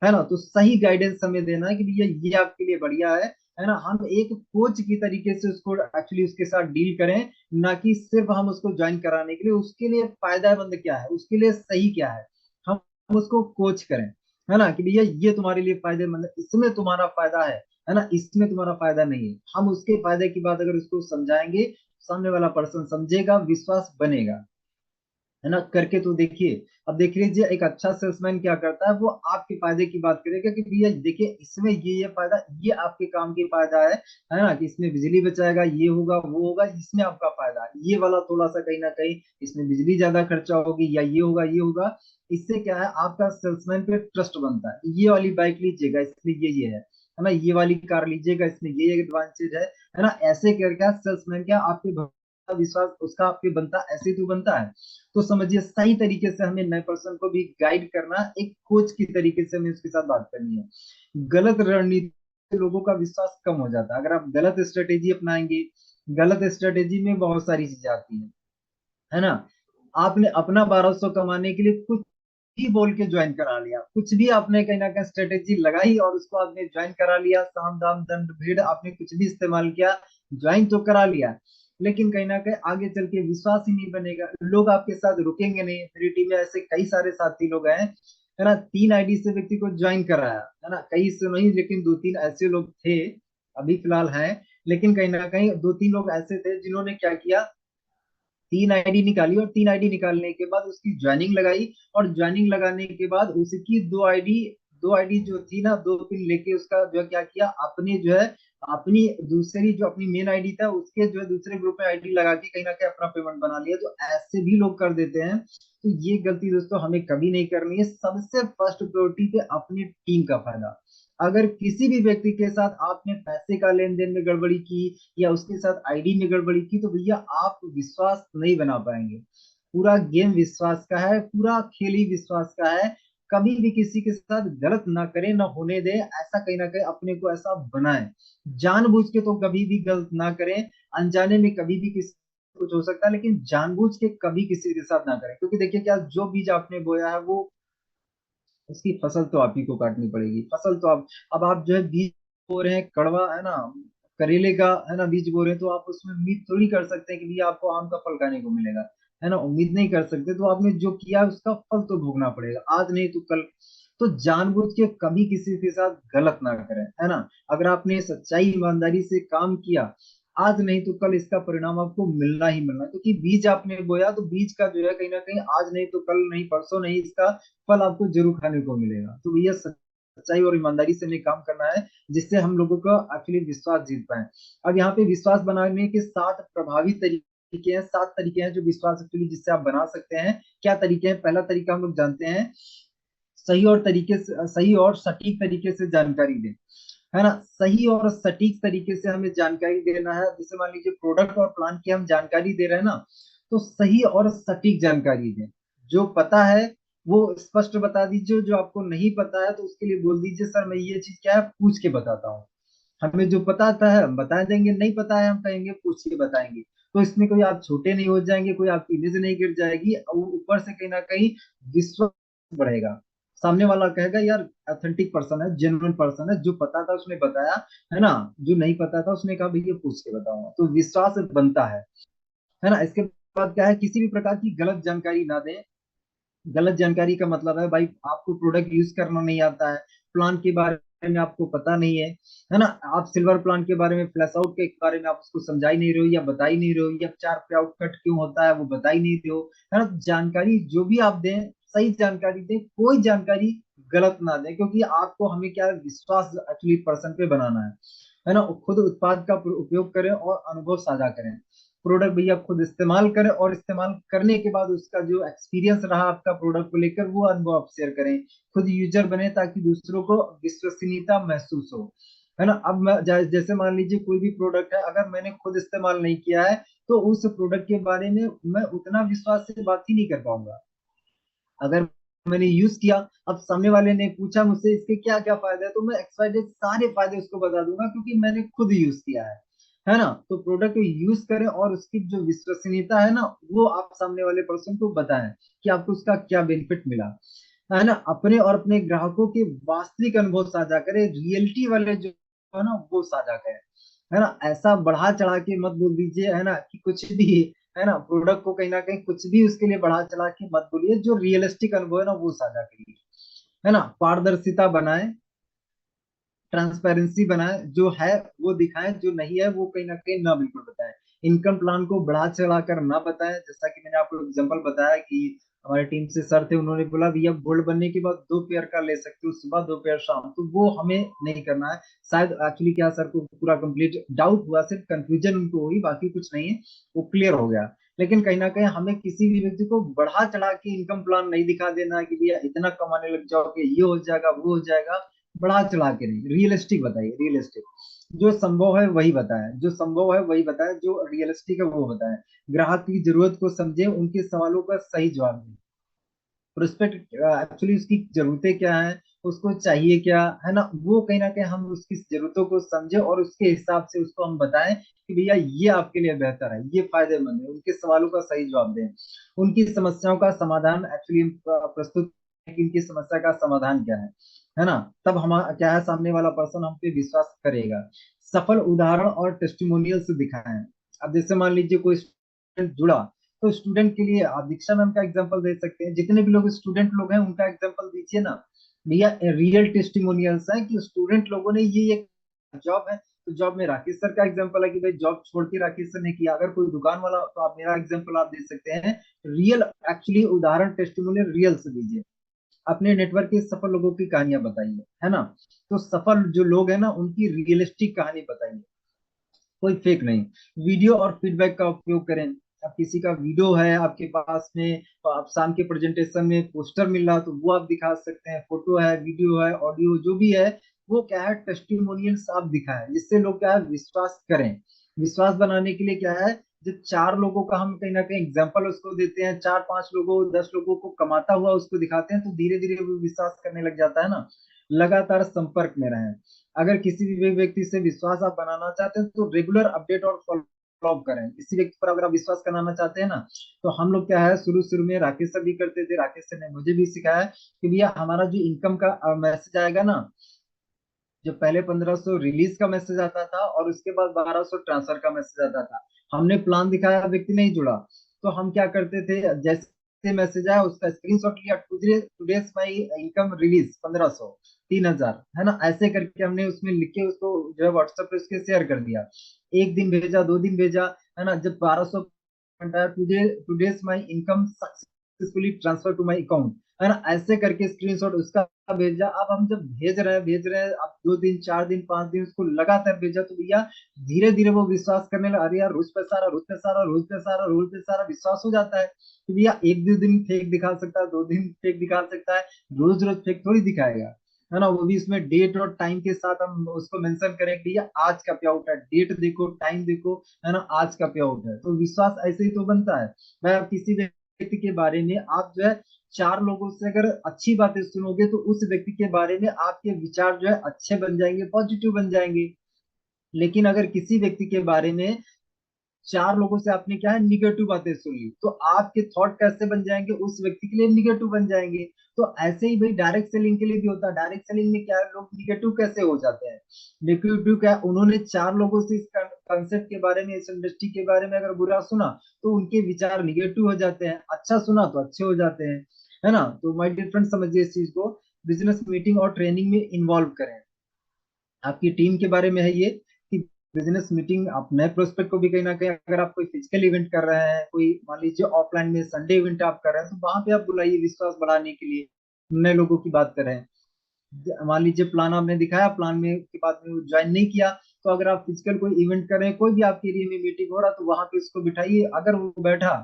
है ना। तो सही गाइडेंस हमें देना है कि भैया ये आपके लिए बढ़िया है ना। हम एक कोच की तरीके से उसको एक्चुअली उसके साथ डील करें, ना कि सिर्फ हम उसको ज्वाइन कराने के लिए, उसके लिए फायदेमंद क्या है, उसके लिए सही क्या है, हम उसको कोच करें, है ना। कि भैया ये तुम्हारे लिए फायदेमंद है, इसमें तुम्हारा फायदा है ना, इसमें तुम्हारा फायदा नहीं है। हम उसके फायदे की बात अगर उसको समझाएंगे, सामने वाला पर्सन समझेगा, विश्वास बनेगा, है ना। करके तो देखिए। अब देख लीजिए एक अच्छा सेल्समैन क्या करता है, वो आपके फायदे की बात करेगा कि भैया देखिए इसमें ये फायदा, ये आपके काम की फायदा है ना, कि इसमें बिजली बचाएगा, ये होगा वो होगा, इसमें आपका फायदा है, ये वाला थोड़ा सा कहीं ना कहीं इसमें बिजली ज्यादा खर्चा होगी, या ये होगा। इससे क्या है, आपका सेल्समैन पे ट्रस्ट बनता है, ये वाली बाइक लीजिएगा इसलिए ये है। है ना, ये वाली कार लीजिएगा, इसमें ये एडवांटेज है ना, ऐसे करके सेल्समैन क्या आपके विश्वास उसका आपके बनता, ऐसे तो बनता है। तो समझिए सही तरीके से हमें नए पर्सन को भी गाइड करना, एक कोच की तरीके से हमें उसके साथ बात करनी है। गलत रणनीति से लोगों का विश्वास कम हो जाता है। अगर आप गलत स्ट्रेटेजी अपनाएंगे, गलत स्ट्रेटेजी में बहुत सारी चीजें आती हैं, है ना। आपने अपना 1200 कमाने के लिए कुछ भी बोल के ज्वाइन करा लिया, कुछ भी आपने कहीं ना कहीं स्ट्रेटेजी लगाई और उसको आपने ज्वाइन करा लिया, साम दाम दंड भेड़ आपने कुछ भी इस्तेमाल किया, ज्वाइन तो करा लिया, लेकिन कहीं ना कहीं आगे चल के विश्वास ही नहीं बनेगा, लोग आपके साथ रुकेंगे नहीं। मेरी टीम में ऐसे कई सारे साथी लोग हैं, है ना, 3 आईडी से व्यक्ति को ज्वाइन कराया, है ना, कई से नहीं लेकिन 2-3 ऐसे लोग थे, अभी फिलहाल हैं, लेकिन कहीं ना कहीं 2-3 लोग ऐसे थे जिन्होंने क्या किया, 3 आईडी निकाली और 3 आईडी निकालने के बाद उसकी ज्वाइनिंग लगाई, और ज्वाइनिंग लगाने के बाद उसकी 2 आईडी, 2 आईडी जो थी ना, 2 पिन लेके उसका जो है क्या किया, अपनी जो है अपनी दूसरी जो अपनी मेन आईडी था उसके जो है दूसरे ग्रुप में आईडी लगा के कहीं ना कहीं अपना पेमेंट बना लिया। तो ऐसे भी लोग कर देते हैं। तो ये गलती दोस्तों हमें कभी नहीं करनी है। सबसे फर्स्ट प्रायोरिटी पे अपनी टीम का फायदा। अगर किसी भी व्यक्ति के साथ आपने पैसे का लेन देन में गड़बड़ी की या उसके साथ आईडी में गड़बड़ी की, तो भैया आप विश्वास नहीं बना पाएंगे। पूरा गेम विश्वास का है, पूरा खेल ही विश्वास का है। कभी भी किसी के साथ गलत ना करें, ना होने दें, ऐसा कहीं ना कहीं अपने को ऐसा बनाएं। जानबूझ के तो कभी भी गलत ना करें। अनजाने में कभी भी किसी कुछ हो सकता है, लेकिन जानबूझ के कभी किसी के साथ ना करें, क्योंकि देखिए क्या, जो बीज आपने बोया है वो उसकी फसल तो आप ही को काटनी पड़ेगी। फसल तो आप, अब आप जो है बीज बो रहे हैं कड़वा, है ना, करेले का, है ना, बीज बो रहे हैं, तो आप उसमें उम्मीद थोड़ी कर सकते हैं कि भैया आपको आम का फल खाने को मिलेगा, है ना, उम्मीद नहीं कर सकते। तो आपने जो किया उसका फल तो भोगना पड़ेगा, आज नहीं तो कल। तो जानबूझ के कभी किसी के साथ गलत ना करें, है ना। अगर आपने सच्चाई ईमानदारी से काम किया, आज नहीं तो कल इसका परिणाम आपको मिलना ही मिलना, क्योंकि बीज आपने बोया तो बीज का जो है कहीं ना कहीं आज नहीं तो कल, नहीं परसों नहीं, इसका फल आपको जरूर खाने को मिलेगा। तो भैया सच्चाई और ईमानदारी से हमें काम करना है, जिससे हम लोगों का एक्चुअली विश्वास जीत पाए। अब यहाँ पे विश्वास बनाने के 7 प्रभावी तरीके हैं, 7 तरीके हैं जो विश्वास एक्चुअली जिससे आप बना सकते हैं। क्या तरीके हैं? पहला तरीका हम लोग जानते हैं, सही और सटीक तरीके से जानकारी दें, है ना। सही और सटीक तरीके से हमें जानकारी देना है। जैसे मान लीजिए प्रोडक्ट और प्लान की हम जानकारी दे रहे हैं ना, तो सही और सटीक जानकारी दें। जो पता है वो स्पष्ट बता दीजिए, जो आपको नहीं पता है तो उसके लिए बोल दीजिए सर मैं ये चीज क्या है पूछ के बताता हूँ। हमें जो पता आता है हम बता देंगे, नहीं पता है हम कहेंगे पूछ के बताएंगे। तो इसमें कोई आप छोटे नहीं हो जाएंगे, कोई आपकी इमेज नहीं गिर जाएगी, और ऊपर से कहीं ना कहीं विश्वास बढ़ेगा। सामने वाला कहेगा यार ऑथेंटिक पर्सन है, जेन्युइन पर्सन है, जो पता था उसने बताया, है ना, जो नहीं पता था उसने कहा भैया पूछ के बताऊंगा, तो विश्वास बनता है ना। इसके बाद क्या है, किसी भी प्रकार की गलत जानकारी ना दें। गलत जानकारी का मतलब है भाई आपको प्रोडक्ट यूज करना नहीं आता है, प्लान के बारे में आपको पता नहीं है ना, आप सिल्वर प्लान के बारे में, फ्लैश आउट के बारे में आप उसको समझा ही नहीं रहे हो या बता ही नहीं रहे हो, या 4 पे आउट कट क्यों होता है वो बता ही नहीं रहे हो, है ना। जानकारी जो भी आप दें, सही जानकारी दें, कोई जानकारी गलत ना दें, क्योंकि आपको हमें क्या है, विश्वास एक्चुअली पर्सन पे बनाना है ना। खुद उत्पाद का उपयोग करें और अनुभव साझा करें। प्रोडक्ट भैया खुद इस्तेमाल करें, और इस्तेमाल करने के बाद उसका जो एक्सपीरियंस रहा आपका प्रोडक्ट को लेकर वो अनुभव आप शेयर करें। खुद यूजर बने ताकि दूसरों को विश्वसनीयता महसूस हो, है ना। अब मैं जैसे मान लीजिए कोई भी प्रोडक्ट है, अगर मैंने खुद इस्तेमाल नहीं किया है तो उस प्रोडक्ट के बारे में मैं उतना विश्वास से बात ही नहीं कर पाऊंगा। अगर मैंने यूज किया, अब सामने वाले ने पूछा मुझसे इसके क्या क्या फायदे हैं, तो मैं एक्सवाइजेड सारे फायदे उसको बता दूंगा, क्योंकि मैंने खुद यूज किया है ना। तो प्रोडक्ट को यूज करें और उसकी जो विश्वसनीयता है ना, वो आप सामने वाले पर्सन को बताएं कि आपको उसका क्या बेनिफिट मिला, है ना। अपने और अपने ग्राहकों के वास्तविक अनुभव साझा करें, रियलिटी वाले जो है ना वो साझा करें, है ना। ऐसा बढ़ा चढ़ा के मत बोल दीजिए, है ना, कि कुछ भी, है ना, प्रोडक्ट को कहीं ना कहीं कुछ भी उसके लिए बढ़ा चढ़ा के मत बोलिए, जो रियलिस्टिक अनुभव है ना वो साझा करिए, है ना। पारदर्शिता बनाए, ट्रांसपेरेंसी बनाए, जो है वो दिखाएं, जो नहीं है वो कहीं ना कहीं ना बिल्कुल बताएं। इनकम प्लान को बढ़ा चढ़ा कर ना बताएं। जैसा कि मैंने आपको एग्जांपल बताया कि हमारी टीम से सर थे, उन्होंने बोला भैया गोल्ड बनने के बाद 2 पेयर का ले सकते हो, सुबह 2 पेयर शाम, तो वो हमें नहीं करना है। शायद एक्चुअली क्या सर को पूरा कंप्लीट डाउट हुआ, सिर्फ कंफ्यूजन उनको हुई, बाकी कुछ नहीं है, वो क्लियर हो गया। लेकिन कहीं ना कहीं हमें किसी भी व्यक्ति को बढ़ा चढ़ा के इनकम प्लान नहीं दिखा देना है कि भैया इतना कमाने लग जाओगे, ये हो जाएगा वो हो जाएगा। बढ़ा चढ़ा के नहीं, रियलिस्टिक बताइए, रियलिस्टिक। जो संभव है वही बताएं, जो संभव है वही बताएं, जो रियलिस्टिक है वो बताएं। ग्राहक की जरूरत को समझें, उनके सवालों का सही जवाब दें। प्रोस्पेक्ट एक्चुअली उसकी जरूरतें क्या है, उसको चाहिए क्या है ना, वो कहीं ना कहीं हम उसकी जरूरतों को समझे और उसके हिसाब से उसको हम बताएं कि भैया ये आपके लिए बेहतर है, ये फायदेमंद है। उनके सवालों का सही जवाब दें, उनकी समस्याओं का समाधान एक्चुअली प्रस्तुत करें कि इनकी समस्या का समाधान क्या है ना। तब हम क्या है, सामने वाला पर्सन हम पे विश्वास करेगा। सफल उदाहरण और टेस्टिमोनियल्स दिखाएं। अब जैसे मान लीजिए कोई स्टूडेंट जुड़ा, तो स्टूडेंट के लिए आप दीक्षा मैम का एग्जांपल दे सकते हैं, जितने भी लोग स्टूडेंट लोग हैं उनका एग्जांपल दीजिए ना भैया। रियल टेस्टिमोनियल्स है कि स्टूडेंट लोगों ने ये जॉब है, तो जॉब में राकेश सर का एग्जांपल है कि भाई जॉब छोड़ के राकेश सर ने किया। अगर कोई दुकान वाला, तो आप मेरा एग्जांपल आप दे सकते हैं। रियल एक्चुअली उदाहरण टेस्टिमोनियल रियल से दीजिए। अपने नेटवर्क के सफल लोगों की कहानियां बताइए, है ना। तो सफल जो लोग हैं ना उनकी रियलिस्टिक कहानी बताइए, कोई फेक नहीं। वीडियो और फीडबैक का उपयोग करें। अब किसी का वीडियो है आपके पास में, तो आप शाम के प्रेजेंटेशन में पोस्टर मिल रहा तो वो आप दिखा सकते हैं। फोटो है, वीडियो है, ऑडियो जो भी है, वो क्या है, टेस्टिमोनियल्स आप दिखाएं, जिससे लोग क्या है विश्वास करें। विश्वास बनाने के लिए क्या है, जब चार लोगों का हम कहीं ना कहीं एग्जाम्पल उसको देते हैं, चार पांच लोगों 10 लोगों को कमाता हुआ उसको दिखाते हैं, तो धीरे धीरे वो विश्वास करने लग जाता है ना। लगातार संपर्क में रहें। अगर किसी भी व्यक्ति से विश्वास आप बनाना चाहते हैं तो रेगुलर अपडेट और फॉलो अप करें। किसी व्यक्ति पर अगर आप विश्वास कराना चाहते हैं ना, तो हम लोग क्या है, शुरू शुरू में राकेश सर भी करते थे, राकेश सर ने मुझे भी सिखाया कि भैया हमारा जो इनकम का मैसेज आएगा ना, जो पहले 1500 रिलीज का मैसेज आता था और उसके बाद 1200 ट्रांसफर का मैसेज आता था। हमने प्लान दिखाया, व्यक्ति नहीं जुड़ा, तो हम क्या करते थे, जैसे मैसेज आया उसका स्क्रीनशॉट लिया, टुडेस माई इनकम रिलीज 1500, 3000, है ना, ऐसे करके हमने उसमें लिख के उसको जो है व्हाट्सएप पे उसके शेयर कर दिया। एक दिन भेजा, 2 दिन भेजा, है ना, जब 1200 today's my income successfully transfer to my account, है ना, ऐसे करके स्क्रीनशॉट उसका भेजा। अब हम जब भेज रहे हैं अब 2 दिन, 4 दिन, 5 दिन उसको लगातार भेजा, तो भैया धीरे धीरे वो विश्वास करने लगा, अरे यार रोज पैसा आ रहा, रोज पैसा आ रहा, रोज पैसा आ रहा, रोज पैसा आ रहा, विश्वास हो जाता है। तो भैया एक दो दिन फेक दिखा सकता है, 2 दिन फेक दिखा सकता है, रोज रोज फेक थोड़ी दिखाएगा, है ना। वो भी इसमें डेट और टाइम के साथ हम उसको मेंशन करें कि भैया आज का पे आउट है, डेट देखो, टाइम देखो, है ना, आज का पे आउट है, तो विश्वास ऐसे ही तो बनता है। भाई आप किसी व्यक्ति के बारे में आप जो है चार लोगों से अगर अच्छी बातें सुनोगे, तो उस व्यक्ति के बारे में आपके विचार जो है अच्छे बन जाएंगे, पॉजिटिव बन जाएंगे। लेकिन अगर किसी व्यक्ति के बारे में चार लोगों से आपने क्या है निगेटिव बातें सुन ली, तो आपके थॉट कैसे बन जाएंगे, उस व्यक्ति के लिए निगेटिव बन जाएंगे। तो ऐसे ही भाई डायरेक्ट सेलिंग के लिए भी होता है। डायरेक्ट सेलिंग में क्या है, लोग निगेटिव कैसे हो जाते हैं, निगेटिव क्या है, उन्होंने चार लोगों से इस कंसेप्ट के बारे में, इस इंडस्ट्री के बारे में अगर बुरा सुना, तो उनके विचार निगेटिव हो जाते हैं, अच्छा सुना तो अच्छे हो जाते हैं, है ना। तो माय डियर फ्रेंड समझिए इस चीज को, बिजनेस मीटिंग और ट्रेनिंग में इन्वॉल्व करें। आपकी टीम के बारे में है ये कि बिजनेस मीटिंग आप नए प्रोस्पेक्ट को भी कहीं ना कहीं, अगर आप कोई फिजिकल इवेंट कर रहे हैं, कोई मान लीजिए ऑफलाइन में संडे इवेंट आप कर रहे हैं, तो वहां पे आप बुलाइए विश्वास बढ़ाने के लिए। नए लोगों की बात कर रहे हैं, मान लीजिए प्लान आपने दिखाया, प्लान में के बाद में वो ज्वाइन नहीं किया, तो अगर आप फिजिकल कोई इवेंट कर रहे हैं, कोई भी आपके एरिया में मीटिंग हो रहा, तो वहां पे उसको बिठाइए। अगर वो बैठा,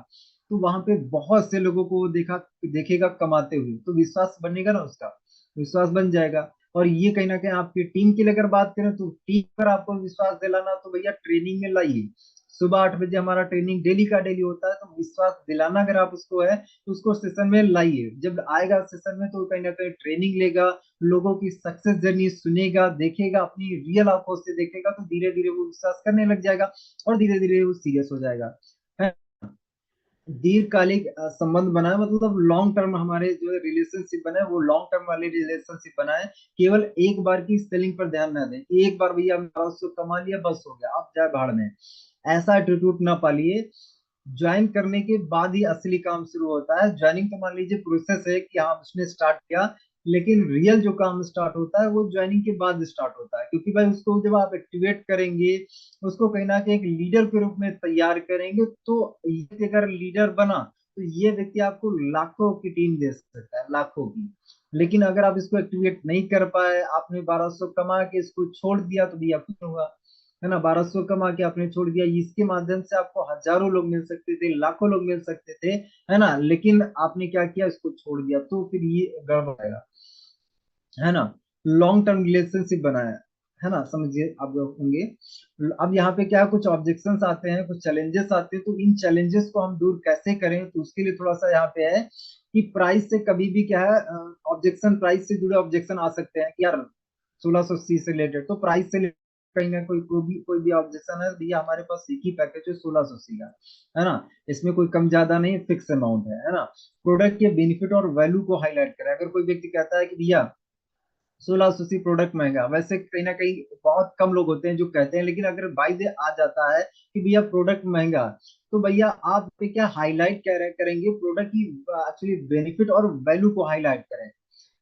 तो वहां पे बहुत से लोगों को वो देखेगा कमाते हुए, तो विश्वास बनेगा ना उसका, विश्वास बन जाएगा। और ये कहीं ना कहीं आपकी टीम की अगर बात करें, तो टीम पर आपको विश्वास दिलाना, तो भैया ट्रेनिंग में लाइए। सुबह 8 बजे हमारा ट्रेनिंग डेली का डेली होता है, तो विश्वास दिलाना अगर आप उसको है, तो उसको सेशन में लाइए। जब आएगा सेशन में, तो कहीं ना कहीं ट्रेनिंग लेगा, लोगों की सक्सेस जर्नी सुनेगा, देखेगा, अपनी रियल आंखों से देखेगा, तो धीरे धीरे वो विश्वास करने लग जाएगा और धीरे धीरे वो सीरियस हो जाएगा। है। दीर्घकालिक संबंध बनाए, मतलब लॉन्ग टर्म हमारे जो रिलेशनशिप बनाए, वो लॉन्ग टर्म वाले रिलेशनशिप बनाए। केवल एक बार की सेलिंग पर ध्यान ना दें, एक बार भैया 1200 कमा लिया बस हो गया, आप जाए भाड़ में, ऐसा एटीट्यूड ना पालिए। ज्वाइन करने के बाद ही असली काम शुरू होता है। ज्वाइनिंग तो मान लीजिए प्रोसेस है कि हाँ उसने स्टार्ट किया, लेकिन रियल जो काम स्टार्ट होता है वो ज्वाइनिंग के बाद स्टार्ट होता है। क्योंकि भाई उसको जब आप एक्टिवेट करेंगे, उसको कहीं ना कहीं एक लीडर के रूप में तैयार करेंगे, तो ये अगर लीडर बना, तो ये व्यक्ति आपको लाखों की टीम दे सकता है, लाखों की। लेकिन अगर आप इसको एक्टिवेट नहीं कर पाए, आपने 1200 कमा के इसको छोड़ दिया, तो भैया कुछ नहीं हुआ, है ना। 1200 कमा के आपने छोड़ दिया, इसके माध्यम से आपको हजारों लोग मिल सकते थे, लाखों लोग मिल सकते थे, है ना, लेकिन आपने क्या किया, इसको छोड़ दिया, तो फिर ये गड़बड़ाएगा, है ना। लॉन्ग टर्म रिलेशनशिप बनाया, है ना, समझिए आप लोग होंगे। अब यहाँ पे क्या है, कुछ ऑब्जेक्शंस आते हैं, कुछ चैलेंजेस आते हैं, तो इन चैलेंजेस को हम दूर कैसे करें, तो उसके लिए थोड़ा सा यहाँ पे है कि प्राइस से कभी भी क्या है, ऑब्जेक्शन, प्राइस से जुड़े ऑब्जेक्शन आ सकते हैं कि यार 1680 से रिलेटेड, तो प्राइस से कहीं ना कोई भी ऑब्जेक्शन है, भैया हमारे पास एक ही पैकेज है 1680 का, है ना, इसमें कोई कम ज्यादा नहीं, फिक्स अमाउंट है ना। प्रोडक्ट के बेनिफिट और वैल्यू को हाईलाइट करें। अगर कोई व्यक्ति कहता है कि भैया 1680 प्रोडक्ट महंगा, वैसे कहीं ना कहीं बहुत कम लोग होते हैं जो कहते हैं, लेकिन अगर बाई दे आ जाता है कि भैया प्रोडक्ट महंगा, तो भैया आप पे क्या हाईलाइट करेंगे, प्रोडक्ट की एक्चुअली बेनिफिट और वैल्यू को हाईलाइट करें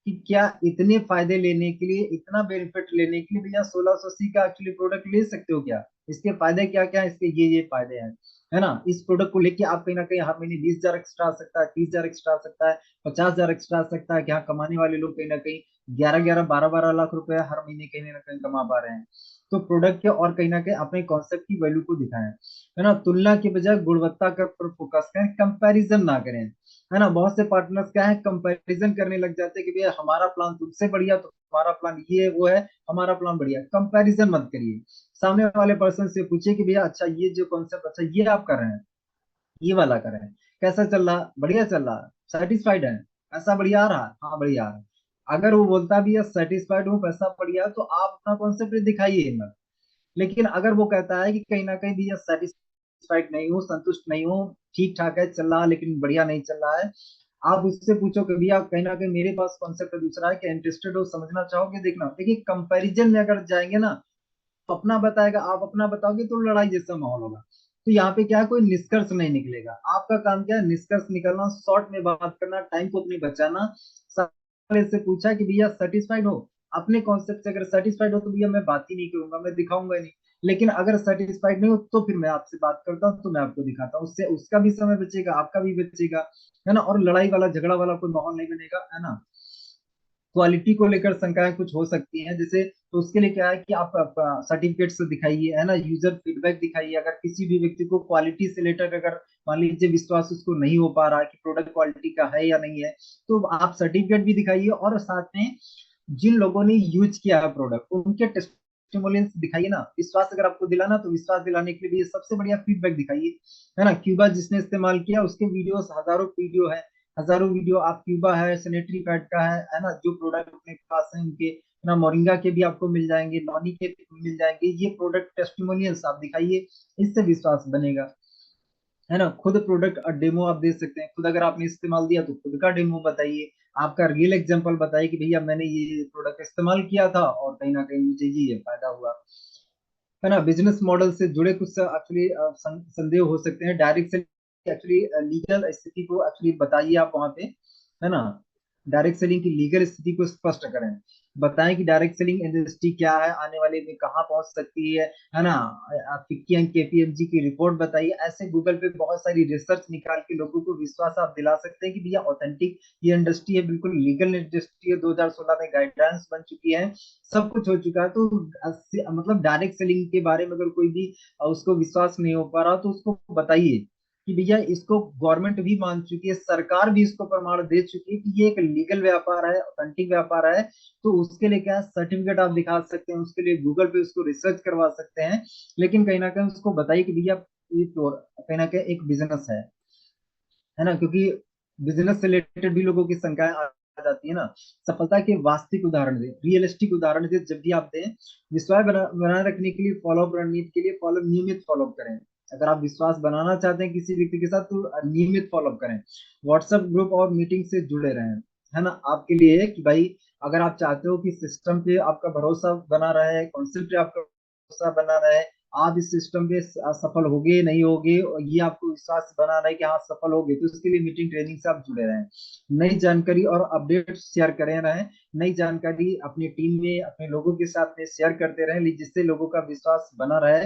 कि क्या इतने फायदे लेने के लिए, इतना बेनिफिट लेने के लिए भैया 1680 का एक्चुअली प्रोडक्ट ले सकते हो क्या, इसके फायदे क्या क्या है, इसके ये फायदे हैं, है ना। इस प्रोडक्ट को लेके आप कहीं ना कहीं हर महीने 20,000 एक्स्ट्रा आ सकता है, 30,000 एक्स्ट्रा आ सकता है, 50,000 एक्स्ट्रा आ सकता है, कि हाँ कमाने वाले लोग कहीं ना कहीं 11-11, 12-12 लाख रुपए हर महीने कहीं ना कहीं कमा पा रहे हैं। तो प्रोडक्ट के और कहीं ना कहीं अपने कॉन्सेप्ट की वैल्यू को दिखाएं, है ना। तुलना के बजाय गुणवत्ता पर फोकस करें, कंपैरिजन ना करें, है ना। बहुत से पार्टनर्स क्या है, कंपैरिजन करने लग जाते हैं कि भैया हमारा प्लान तुमसे बढ़िया, तो हमारा प्लान ये वो है, हमारा प्लान बढ़िया। कंपैरिजन मत करिए, सामने वाले पर्सन से पूछिए कि भैया अच्छा ये जो कॉन्सेप्ट, अच्छा ये आप कर रहे हैं, ये वाला कर रहे हैं, कैसा चल रहा, बढ़िया चल रहा, सेटिस्फाइड है, पैसा बढ़िया आ रहा, हाँ बढ़िया आ रहा। अगर वो बोलता भी है सेटिस्फाइड हूँ, पैसा बढ़िया, तो आप अपना कॉन्सेप्ट दिखाइए मत। लेकिन अगर वो कहता है कि कहीं ना कहीं भैया सेटिस्फाइड नहीं हूँ, संतुष्ट नहीं हूँ, ठीक ठाक है चल रहा लेकिन बढ़िया नहीं चल रहा है, आप उससे पूछो कि भैया कहीं ना कहीं मेरे पास कॉन्सेप्ट दूसरा है, क्या इंटरेस्टेड हो, समझना चाहोगे, देखना। देखिए कंपैरिजन में अगर जाएंगे ना, तो अपना बताएगा, आप अपना बताओगे, तो लड़ाई जैसा माहौल होगा। तो यहाँ पे क्या है, कोई निष्कर्ष नहीं निकलेगा। आपका काम क्या है, निष्कर्ष निकालना, शॉर्ट में बात करना, टाइम को अपने बचाना। सामने से पूछा कि भैया सेटिस्फाइड हो, अपने कॉन्सेप्ट से अगर सेटिस्फाइड हो तो भैया मैं बात ही नहीं करूंगा, मैं दिखाऊंगा ही नहीं। लेकिन अगर सेटिस्फाइड नहीं हो तो फिर मैं आपसे बात करता हूँ, तो मैं आपको दिखाता हूँ, उससे उसका भी समय बचेगा, आपका भी बचेगा, है ना। और लड़ाई वाला झगड़ा वाला कोई माहौल नहीं बनेगा, है ना। क्वालिटी को लेकर शंकाएं कुछ हो सकती हैं, जैसे तो उसके लिए क्या है कि आप सर्टिफिकेट से दिखाइए, है ना, यूजर फीडबैक दिखाइए। अगर किसी भी व्यक्ति को क्वालिटी से रिलेटेड अगर मान लीजिए विश्वास उसको नहीं हो पा रहा कि प्रोडक्ट क्वालिटी का है या नहीं है, तो आप सर्टिफिकेट भी दिखाइए, और साथ में जिन लोगों ने यूज किया है प्रोडक्ट, उनके टेस्टिमोनियल्स दिखाइए ना। विश्वास अगर आपको दिलाना, तो विश्वास दिलाने के लिए भी सबसे बढ़िया फीडबैक दिखाइए, है ना। क्यूबा जिसने इस्तेमाल किया उसके वीडियोस, हजारों वीडियो है, हजारों वीडियो। आप क्यूबा है, सैनिटरी पैड का है ना, जो प्रोडक्ट अपने पास है उनके, है ना, मोरिंगा के भी आपको मिल जाएंगे, नॉनी के मिल जाएंगे, ये प्रोडक्ट टेस्टिमोनियल्स आप दिखाइए, इससे विश्वास बनेगा, है ना। खुद प्रोडक्ट डेमो आप दे सकते हैं, खुद अगर आपने इस्तेमाल दिया तो खुद का डेमो बताइए, आपका रियल एग्जांपल बताइए कि भैया मैंने ये प्रोडक्ट इस्तेमाल किया था और कहीं ना कहीं मुझे ये फायदा हुआ, है ना। बिजनेस मॉडल से जुड़े कुछ एक्चुअली संदेह हो सकते हैं, डायरेक्ट से एक्चुअली लीगल स्थिति को एक्चुअली बताइए आप वहां पे, है ना। डायरेक्ट सेलिंग की लीगल स्थिति को स्पष्ट करें, बताएं कि डायरेक्ट सेलिंग इंडस्ट्री क्या है, आने वाले में कहाँ पहुंच सकती है ना। आप फिक्की एंड केपीएमजी की रिपोर्ट बताइए। ऐसे गूगल पे बहुत सारी रिसर्च निकाल के लोगों को विश्वास आप दिला सकते हैं कि भैया ऑथेंटिक ये इंडस्ट्री है, बिल्कुल लीगल इंडस्ट्री है, 2016 में गाइडलाइंस बन चुकी है, सब कुछ हो चुका है। तो मतलब डायरेक्ट सेलिंग के बारे में अगर कोई भी उसको विश्वास नहीं हो पा रहा, तो उसको बताइए कि भैया इसको गवर्नमेंट भी मान चुकी है, सरकार भी इसको प्रमाण दे चुकी है कि ये एक लीगल व्यापार है, ऑथेंटिक व्यापार है। तो उसके लिए क्या सर्टिफिकेट आप दिखा सकते हैं, उसके लिए गूगल पे उसको रिसर्च करवा सकते हैं। लेकिन कहीं ना कहीं उसको बताइए कि भैया ये कहीं ना कहीं एक बिजनेस है ना, क्योंकि बिजनेस से रिलेटेड भी लोगों की शंकाएं आ जाती है ना। सफलता के वास्तविक उदाहरण दे, रियलिस्टिक उदाहरण दे, जब भी आप दें। विश्वास बनाए रखने के लिए फॉलोअप रणनीति के लिए नियमित फॉलोअप करें। अगर आप विश्वास बनाना चाहते हैं किसी व्यक्ति के साथ, तो नियमित फॉलोअप करें, व्हाट्सएप ग्रुप और मीटिंग से जुड़े रहें, है ना। आपके लिए है कि भाई अगर आप चाहते हो कि सिस्टम पे आपका भरोसा बना रहे, कॉन्सेप्ट पे आपका भरोसा बना रहे, आप इस सिस्टम पे सफल होगे नहीं होगे, और ये आपको विश्वास बना रहा है कि हाँ सफल होगे, तो इसके लिए मीटिंग ट्रेनिंग से आप जुड़े रहें, नई जानकारी और अपडेट शेयर करें रहें, नई जानकारी अपनी टीम में अपने लोगों के साथ में शेयर करते रहें, जिससे लोगों का विश्वास बना रहे।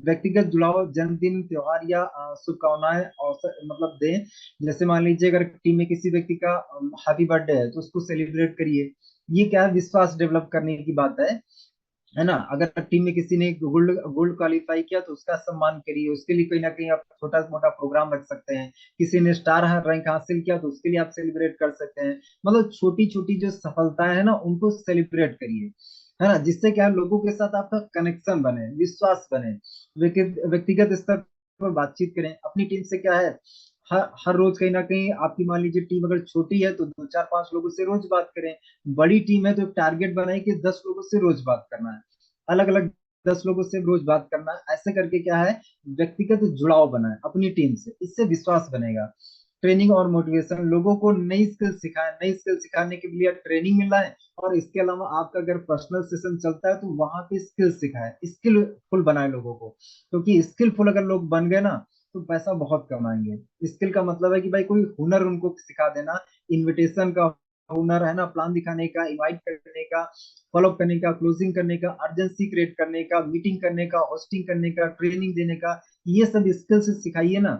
व्यक्तिगत जुड़ाव, जन्मदिन, त्योहार या शुभकामनाएं मतलब दें। जैसे मान लीजिए अगर टीम में किसी व्यक्ति का हैप्पी बर्थडे है, तो उसको सेलिब्रेट करिए। ये क्या है, विश्वास डेवलप करने की बात है। है ना। अगर टीम में किसी ने गोल्ड गोल्ड क्वालिफाई किया तो उसका सम्मान करिए, उसके लिए कहीं ना कहीं आप छोटा मोटा प्रोग्राम रख सकते हैं। किसी ने स्टार रैंक हासिल किया तो उसके लिए आप सेलिब्रेट कर सकते हैं। मतलब छोटी छोटी जो सफलताएं है ना उनको सेलिब्रेट करिए, है ना, जिससे क्या है, लोगों के साथ आपका कनेक्शन बने, विश्वास बने। व्यक्तिगत स्तर पर बातचीत करें अपनी टीम से। क्या है, हर रोज कहीं ना कहीं आपकी, मान लीजिए टीम अगर छोटी है तो दो चार पांच लोगों से रोज बात करें। बड़ी टीम है तो टारगेट बनाए कि 10 लोगों से रोज बात करना है, अलग अलग 10 लोगों से रोज बात करना है। ऐसे करके क्या है, व्यक्तिगत जुड़ाव बनाए अपनी टीम से, इससे विश्वास बनेगा। ट्रेनिंग और मोटिवेशन, लोगों को नई स्किल सिखाएं, नई स्किल सिखाने के लिए ट्रेनिंग मिल रहा है। और इसके अलावा आपका अगर पर्सनल सेशन चलता है तो वहां पे स्किल सिखाएं, स्किलफुल बनाए लोगों को, क्योंकि स्किलफुल अगर लोग बन गए ना तो पैसा बहुत कमाएंगे। स्किल का मतलब है कि भाई कोई हुनर उनको सिखा देना, इनविटेशन का हुनर, है ना, प्लान दिखाने का, इनवाइट करने का, फॉलो करने का, क्लोजिंग करने का, अर्जेंसी क्रिएट करने का, मीटिंग करने का, होस्टिंग करने का, ट्रेनिंग देने का। ये सब स्किल्स सिखाइए ना।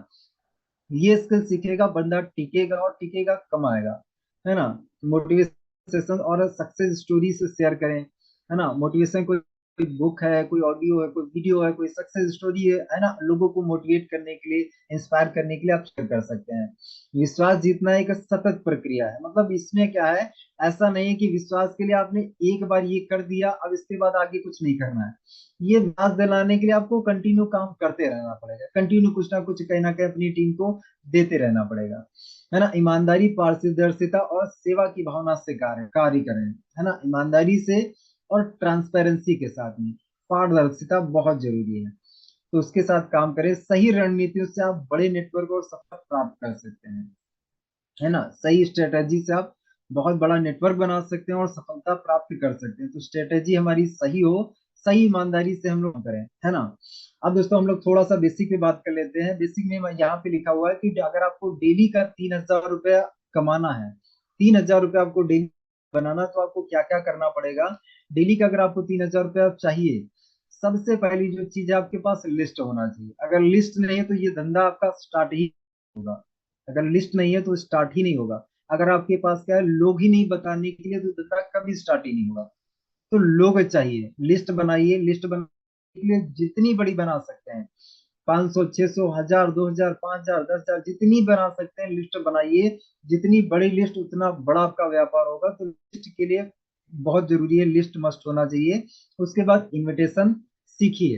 ये स्किल सीखेगा बंदा, टिकेगा, और टिकेगा कमाएगा, है ना। मोटिवेशन सेशन और सक्सेस स्टोरी से शेयर करें, है ना। मोटिवेशन कोई कोई बुक है, कोई ऑडियो है, कोई वीडियो है, कोई सक्सेस स्टोरी है ना, लोगों को मोटिवेट करने के लिए, इंस्पायर करने के लिए आप शेयर कर सकते हैं। विश्वास जीतना एक सतत प्रक्रिया है, मतलब इसमें क्या है, ऐसा नहीं है कि विश्वास के लिए आपने एक बार ये कर दिया अब इसके बाद आगे कुछ नहीं करना है। ये विश्वास दिलाने के लिए आपको कंटिन्यू काम करते रहना पड़ेगा, कंटिन्यू कुछ ना कुछ कहीं ना कहीं अपनी टीम को देते रहना पड़ेगा, है ना। ईमानदारी, पारदर्शिता और सेवा की भावना से कार्य कार्य करें, है ना, ईमानदारी से और ट्रांसपेरेंसी के साथ में। पारदर्शिता बहुत जरूरी है, तो उसके साथ काम करें। सही रणनीतियों से आप बड़े नेटवर्क और सफलता प्राप्त कर सकते हैं, है ना। सही स्ट्रेटेजी से आप बहुत बड़ा नेटवर्क बना सकते हैं और सफलता प्राप्त कर सकते हैं। तो स्ट्रेटेजी हमारी सही हो, सही ईमानदारी से हम लोग करें, है ना। अब दोस्तों हम लोग थोड़ा सा बेसिक पे बात कर लेते हैं। बेसिक में यहाँ पे लिखा हुआ है कि अगर आपको डेली का 3,000 रुपया कमाना है, 3,000 रुपया आपको डेली बनाना, तो आपको क्या क्या करना पड़ेगा। डेली का अगर आपको 3,000 रुपया चाहिए, सबसे पहली जो चीज है, आपके पास लिस्ट होना चाहिए। अगर लिस्ट नहीं है तो ये धंधा आपका स्टार्ट ही होगा। अगर लिस्ट नहीं है तो स्टार्ट ही नहीं होगा। अगर आपके पास क्या है, लोग ही नहीं बताने के लिए, तो धंधा कभी स्टार्ट ही नहीं होगा। तो लोग चाहिए, लिस्ट बनाइए। लिस्ट बनाने के लिए जितनी बड़ी बना सकते हैं, 500, 600, 1000, 2000, 5000, 10,000, जितनी बना सकते हैं लिस्ट बनाइए। जितनी बड़ी लिस्ट उतना बड़ा आपका व्यापार होगा। तो लिस्ट के लिए बहुत जरूरी है, लिस्ट मस्ट होना चाहिए। उसके बाद इनविटेशन सीखिए,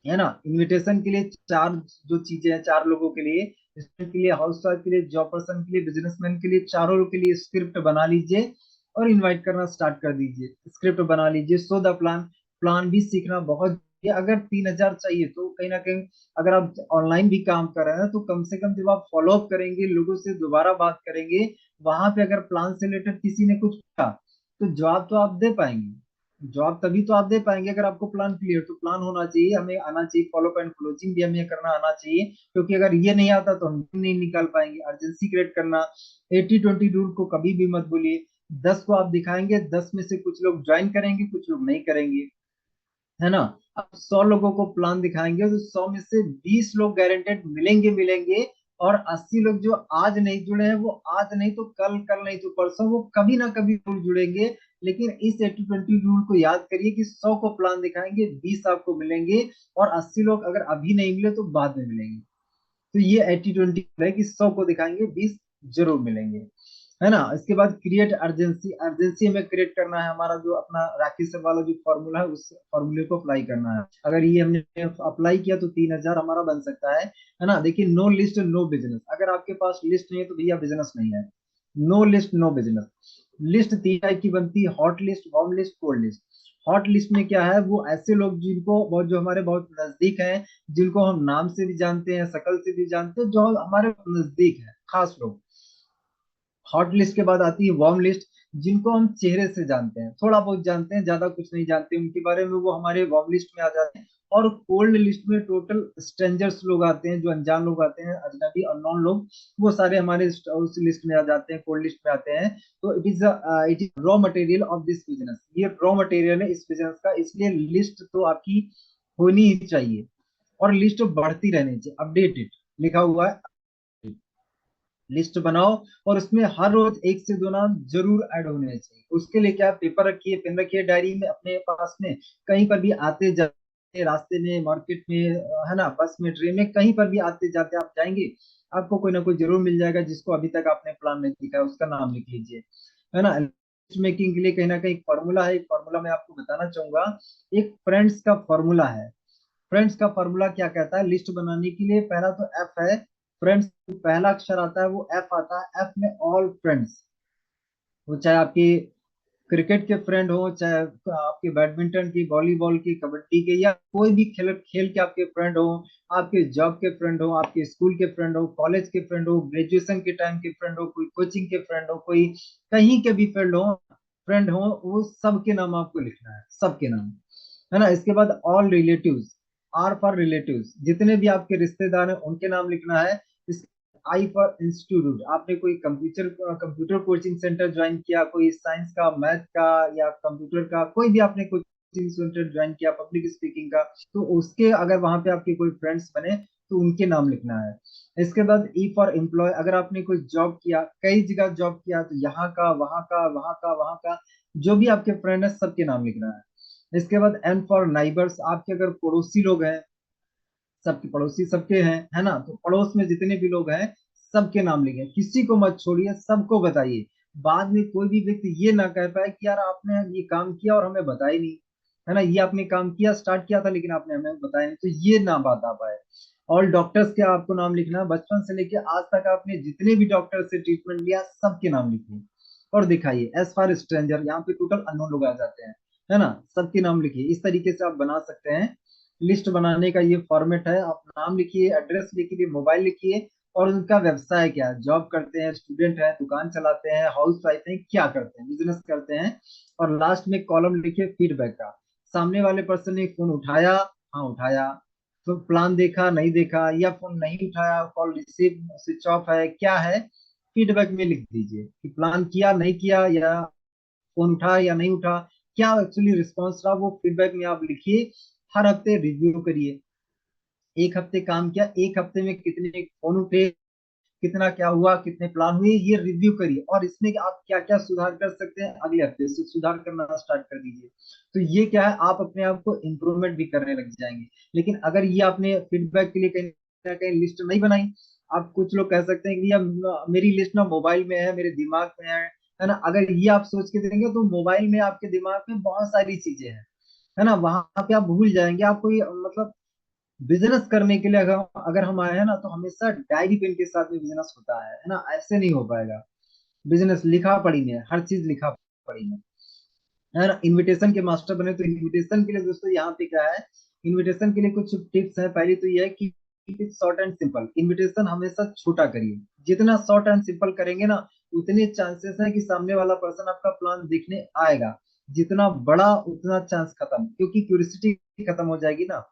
है ना। इनविटेशन के लिए चार जो चीजें हैं, चार लोगों के लिए, स्टूडेंट के लिए, हाउस वाइफ के लिए, जॉब पर्सन के लिए, बिजनेसमैन के लिए, चारों के लिए स्क्रिप्ट बना लीजिए और इनवाइट करना स्टार्ट कर दीजिए। स्क्रिप्ट बना लीजिए, सो द प्लान। प्लान भी सीखना बहुत जरूरी है। अगर 3,000 चाहिए तो कहीं ना कहीं, अगर आप ऑनलाइन भी काम कर रहे हैं तो कम से कम जब आप फॉलो अप करेंगे, लोगों से दोबारा बात करेंगे, वहां पे अगर प्लान से रिलेटेड किसी ने कुछ पूछा तो जवाब तो आप दे पाएंगे। जॉब तभी तो आप दे पाएंगे अगर आपको प्लान क्लियर, तो प्लान होना चाहिए, हमें आना चाहिए, फॉलो एंड क्लोजिंग भी हमें करना आना चाहिए। क्योंकि अगर ये नहीं आता तो हम नहीं निकाल पाएंगे। अर्जेंसी क्रिएट करना, 80-20 रूल को कभी भी मत भूलिए। 10 को आप दिखाएंगे, 10 में से कुछ लोग ज्वाइन करेंगे, कुछ लोग नहीं करेंगे, है ना। अब 100 लोगों को प्लान दिखाएंगे तो 100 में से 20 लोग गारंटेड मिलेंगे मिलेंगे। और 80 लोग जो आज नहीं जुड़े हैं, वो आज नहीं तो कल, कल नहीं तो परसों, वो कभी ना कभी जरूर जुड़ेंगे। लेकिन इस 80-20 रूल को याद करिए कि 100 को प्लान दिखाएंगे, 20 आपको मिलेंगे, और 80 लोग अगर अभी नहीं मिले तो बाद में मिलेंगे। तो ये 80-20 है कि 100 को दिखाएंगे, 20 जरूर मिलेंगे, है ना। इसके बाद क्रिएट अर्जेंसी। अर्जेंसी हमें क्रिएट करना है, हमारा जो अपना राकेश सर वाला जो फॉर्मूला है, उस फॉर्मूले को अप्लाई करना है। अगर ये हमने अप्लाई किया तो 3,000 हमारा बन सकता है ना। देखिए, नो लिस्ट नो बिजनेस। अगर आपके पास लिस्ट नहीं है तो भैया बिजनेस नहीं है। No list no business. List 3 type की बनती है, hot list, warm list, cold list. Hot list में क्या है, वो ऐसे लोग जिनको बहुत, जो हमारे बहुत नजदीक हैं, जिनको हम नाम से भी जानते हैं, शकल से भी जानते हैं, जो हमारे नजदीक है, खास लोग। हॉट लिस्ट के बाद आती है वार्म लिस्ट, जिनको हम चेहरे से जानते हैं, थोड़ा बहुत जानते हैं, ज्यादा कुछ नहीं जानते उनके बारे में, वो हमारे वार्म लिस्ट में आ जाते हैं। और कोल्ड लिस्ट में टोटल स्ट्रेंजर्स लोग आते हैं, जो अनजान लोग आते हैं, अजनबी अननोन लोग, वो सारे हमारे उस लिस्ट में आ जाते हैं, कोल्ड लिस्ट में आते हैं। तो it is raw material of this business. ये रॉ मटेरियल है इस बिजनेस का, इसलिए लिस्ट तो आपकी होनी ही चाहिए। और लिस्ट बढ़ती रहनी चाहिए, अपडेटेड लिखा हुआ है। लिस्ट बनाओ और उसमें हर रोज एक से दो नाम जरूर ऐड होने चाहिए। उसके लिए क्या, पेपर रखिए, पेन रखिए डायरी में अपने पास में, कहीं पर भी आते जाते रास्ते में, मार्केट में, है ना, बस में, ट्रेन में, कहीं पर भी आते जाते आप जाएंगे, आपको कोई ना कोई जरूर मिल जाएगा जिसको अभी तक आपने प्लान नहीं लिखा है, उसका नाम लिख लीजिए, है ना। लिस्ट मेकिंग के लिए कहीं ना कहीं फॉर्मूला है, एक फॉर्मूला मैं आपको बताना चाहूंगा। एक फ्रेंड्स का फॉर्मूला है। फ्रेंड्स का फॉर्मूला क्या कहता है, लिस्ट बनाने के लिए पहला तो एफ है। फ्रेंड्स, पहला अक्षर आता है वो एफ आता है। एफ में ऑल फ्रेंड्स, वो चाहे आपके क्रिकेट के फ्रेंड हो, चाहे आपके बैडमिंटन की, वॉलीबॉल की, कबड्डी के, या कोई भी खेल खेल के आपके फ्रेंड हो, आपके जॉब के फ्रेंड हो, आपके स्कूल के फ्रेंड हो, कॉलेज के फ्रेंड हो, ग्रेजुएशन के टाइम के फ्रेंड हो, कोई कोचिंग के फ्रेंड हो, कोई कहीं के भी फ्रेंड हो, वो सबके नाम आपको लिखना है, सबके नाम, है ना। इसके बाद all relatives, are for relatives, जितने भी आपके रिश्तेदार हैं उनके नाम लिखना है। आई फॉर इंस्टीट्यूट, आपने कोई कंप्यूटर कोचिंग सेंटर ज्वाइन किया, कोई साइंस का, मैथ का, या कंप्यूटर का, कोई भी आपने कोचिंग सेंटर ज्वाइन किया पब्लिक स्पीकिंग का, तो उसके अगर वहां पे आपके कोई फ्रेंड्स बने तो उनके नाम लिखना है। इसके बाद ई फॉर एम्प्लॉय, अगर आपने कोई जॉब किया, कई जगह जॉब किया, तो यहाँ का, वहाँ का, वहाँ का, वहाँ का, जो भी आपके फ्रेंड है सबके नाम लिखना है। इसके बाद एन फॉर नाइबर्स, आपके अगर पड़ोसी लोग हैं, सबके पड़ोसी सबके हैं, है ना, तो पड़ोस में जितने भी लोग हैं सबके नाम लिखे, किसी को मत छोड़िए, सबको बताइए। बाद में कोई भी व्यक्ति ये ना कह पाए कि यार आपने ये काम किया और हमें बताया नहीं, है ना, ये आपने काम किया, स्टार्ट किया था लेकिन आपने हमें बताया नहीं, तो ये ना बात आ पाए। और डॉक्टर्स के आपको नाम लिखना है, बचपन से लेके आज तक आपने जितने भी डॉक्टर से ट्रीटमेंट लिया सबके नाम लिखिए और दिखाइए। एज फार स्ट्रेंजर, यहाँ पे टोटल अननोन लोग आ जाते हैं, है ना, सबके नाम लिखिए। इस तरीके से आप बना सकते हैं। लिस्ट बनाने का ये फॉर्मेट है। आप नाम लिखिए, एड्रेस लिखिए, मोबाइल लिखिए, और उनका व्यवसाय क्या है, जॉब करते हैं, स्टूडेंट हैं, दुकान चलाते हैं, हाउस वाइफ हैं, क्या करते हैं, बिजनेस करते हैं। और लास्ट में कॉलम लिखिए फीडबैक का। सामने वाले पर्सन ने फोन उठाया, हाँ उठाया, तो प्लान देखा, नहीं देखा, या फोन नहीं उठाया, कॉल रिसीव, स्विच ऑफ है, क्या है, फीडबैक में लिख दीजिए कि प्लान किया, नहीं किया, या फोन उठा या नहीं उठा, क्या एक्चुअली रिस्पॉन्स रहा, वो फीडबैक में आप लिखिए। हर हफ्ते रिव्यू करिए, एक हफ्ते काम किया, एक हफ्ते में कितने फोन उठे, कितना क्या हुआ, कितने प्लान हुए, ये रिव्यू करिए, और इसमें आप क्या क्या सुधार कर सकते हैं अगले हफ्ते से सुधार करना स्टार्ट कर दीजिए। तो ये क्या है, आप अपने आप को इम्प्रूवमेंट भी करने लग जाएंगे। लेकिन अगर ये आपने फीडबैक के लिए कहीं ना कहीं लिस्ट नहीं बनाई, आप कुछ लोग कह सकते हैं कि भैया मेरी लिस्ट ना मोबाइल में है, मेरे दिमाग में है ना, अगर ये आप सोच के देंगे तो मोबाइल में आपके दिमाग में बहुत सारी चीजें हैं, है ना, वहां पे आप भूल जाएंगे। आपको ये मतलब बिजनेस करने के लिए अगर हम आए हैं ना, तो हमेशा डायरी पेन के साथ में बिजनेस होता है ना, ऐसे नहीं हो पाएगा। बिजनेस लिखा पढ़ी में है, हर चीज लिखा पढ़ी में है ना। इनविटेशन के मास्टर बने तो इनविटेशन के लिए दोस्तों यहाँ पे क्या है, इनविटेशन के लिए कुछ टिप्स है। पहली तो ये है कि शॉर्ट एंड सिंपल, इनविटेशन हमेशा छोटा करिए। जितना शॉर्ट एंड सिंपल करेंगे ना, उतने चांसेस है कि सामने वाला पर्सन आपका प्लान देखने आएगा। जितना बड़ा उतना चांस खत्म, क्योंकि क्यूरियोसिटी खत्म हो जाएगी ना।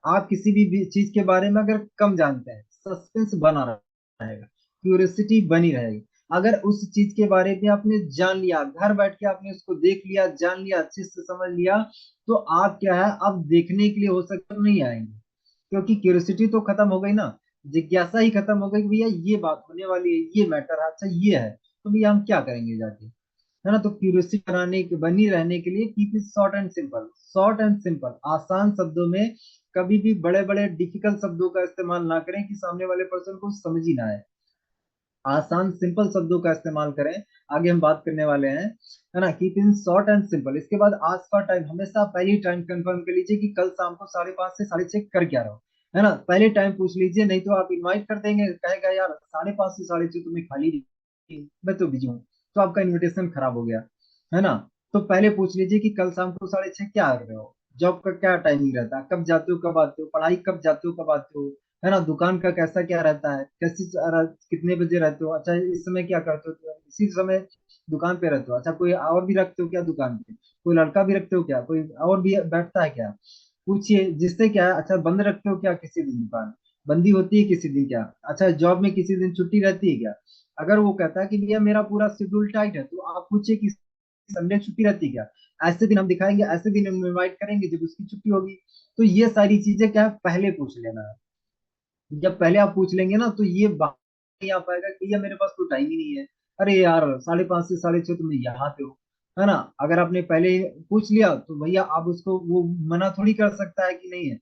आप किसी भी चीज के बारे में अगर कम जानते हैं, सस्पेंस बना रहेगा, क्यूरियोसिटी बनी रहेगी। अगर उस चीज के बारे में आपने जान लिया, घर बैठ के आपने उसको देख लिया, जान लिया, अच्छे से समझ लिया, तो आप क्या है, अब देखने के लिए हो सकता है नहीं आएंगे, क्योंकि क्यूरियोसिटी तो खत्म हो गई ना, जिज्ञासा ही खत्म हो गई कि भैया ये बात होने वाली है, ये मैटर है, अच्छा ये है, तो भैया हम क्या करेंगे जाके, है ना। तो क्यूरियोसिटी बनाने के, बनी रहने के लिए keep it short and simple. Short and simple, आसान शब्दों में, कभी भी बड़े बड़े डिफिकल्ट शब्दों का इस्तेमाल ना करें कि सामने वाले पर्सन को समझ ही ना आए। आसान सिंपल शब्दों का इस्तेमाल करें। आगे हम बात करने वाले हैं, है ना, keep in short and simple. इसके बाद आज का टाइम, हमेशा पहली टाइम कंफर्म कर लीजिए कि कल शाम को 5:30 से 6:30 कर क्या रहो, है ना, पहले टाइम पूछ लीजिए, नहीं तो आप इनवाइट कर देंगे, कहेगा यार 5:30 से 6:30 तुम्हें खाली नहीं, मैं तो बिजी हूँ, तो आपका इन्विटेशन खराब हो गया, है ना। तो पहले पूछ लीजिए कि कल शाम को 6:30 क्या कर रहे हो, जॉब का क्या टाइमिंग रहता है, कब जाते हो कब आते हो, पढ़ाई कब जाते हो कब आते हो, है ना, दुकान का कैसा क्या रहता है, कैसी कितने बजे रहते हो, अच्छा इस समय क्या करते हो, तो इसी समय दुकान पे रहते हो, अच्छा कोई और भी रखते हो क्या दुकान पे, कोई लड़का भी रखते हो क्या, कोई और भी बैठता है क्या, पूछिए, जिससे क्या है, अच्छा बंद रखते हो क्या किसी दिन दुकान, बंदी होती है किसी दिन क्या, अच्छा जॉब में किसी दिन छुट्टी रहती है क्या। अगर वो कहता है कि भैया मेरा पूरा शेड्यूल टाइट है, तो आप पूछिए कि संडे छुट्टी रहती है क्या, ऐसे दिन हम दिखाएंगे, ऐसे दिन हम इनवाइट करेंगे जब उसकी छुट्टी होगी। तो ये सारी चीजें क्या है, पहले पूछ लेना है। जब पहले आप पूछ लेंगे ना, तो ये नहीं आ पाएगा कि भैया मेरे पास तो टाइम ही नहीं है। अरे यार 5:30 से 6:30 तुम यहाँ पे हो, है ना। अगर आपने पहले ही पूछ लिया तो भैया आप उसको वो मना थोड़ी कर सकता है कि नहीं है,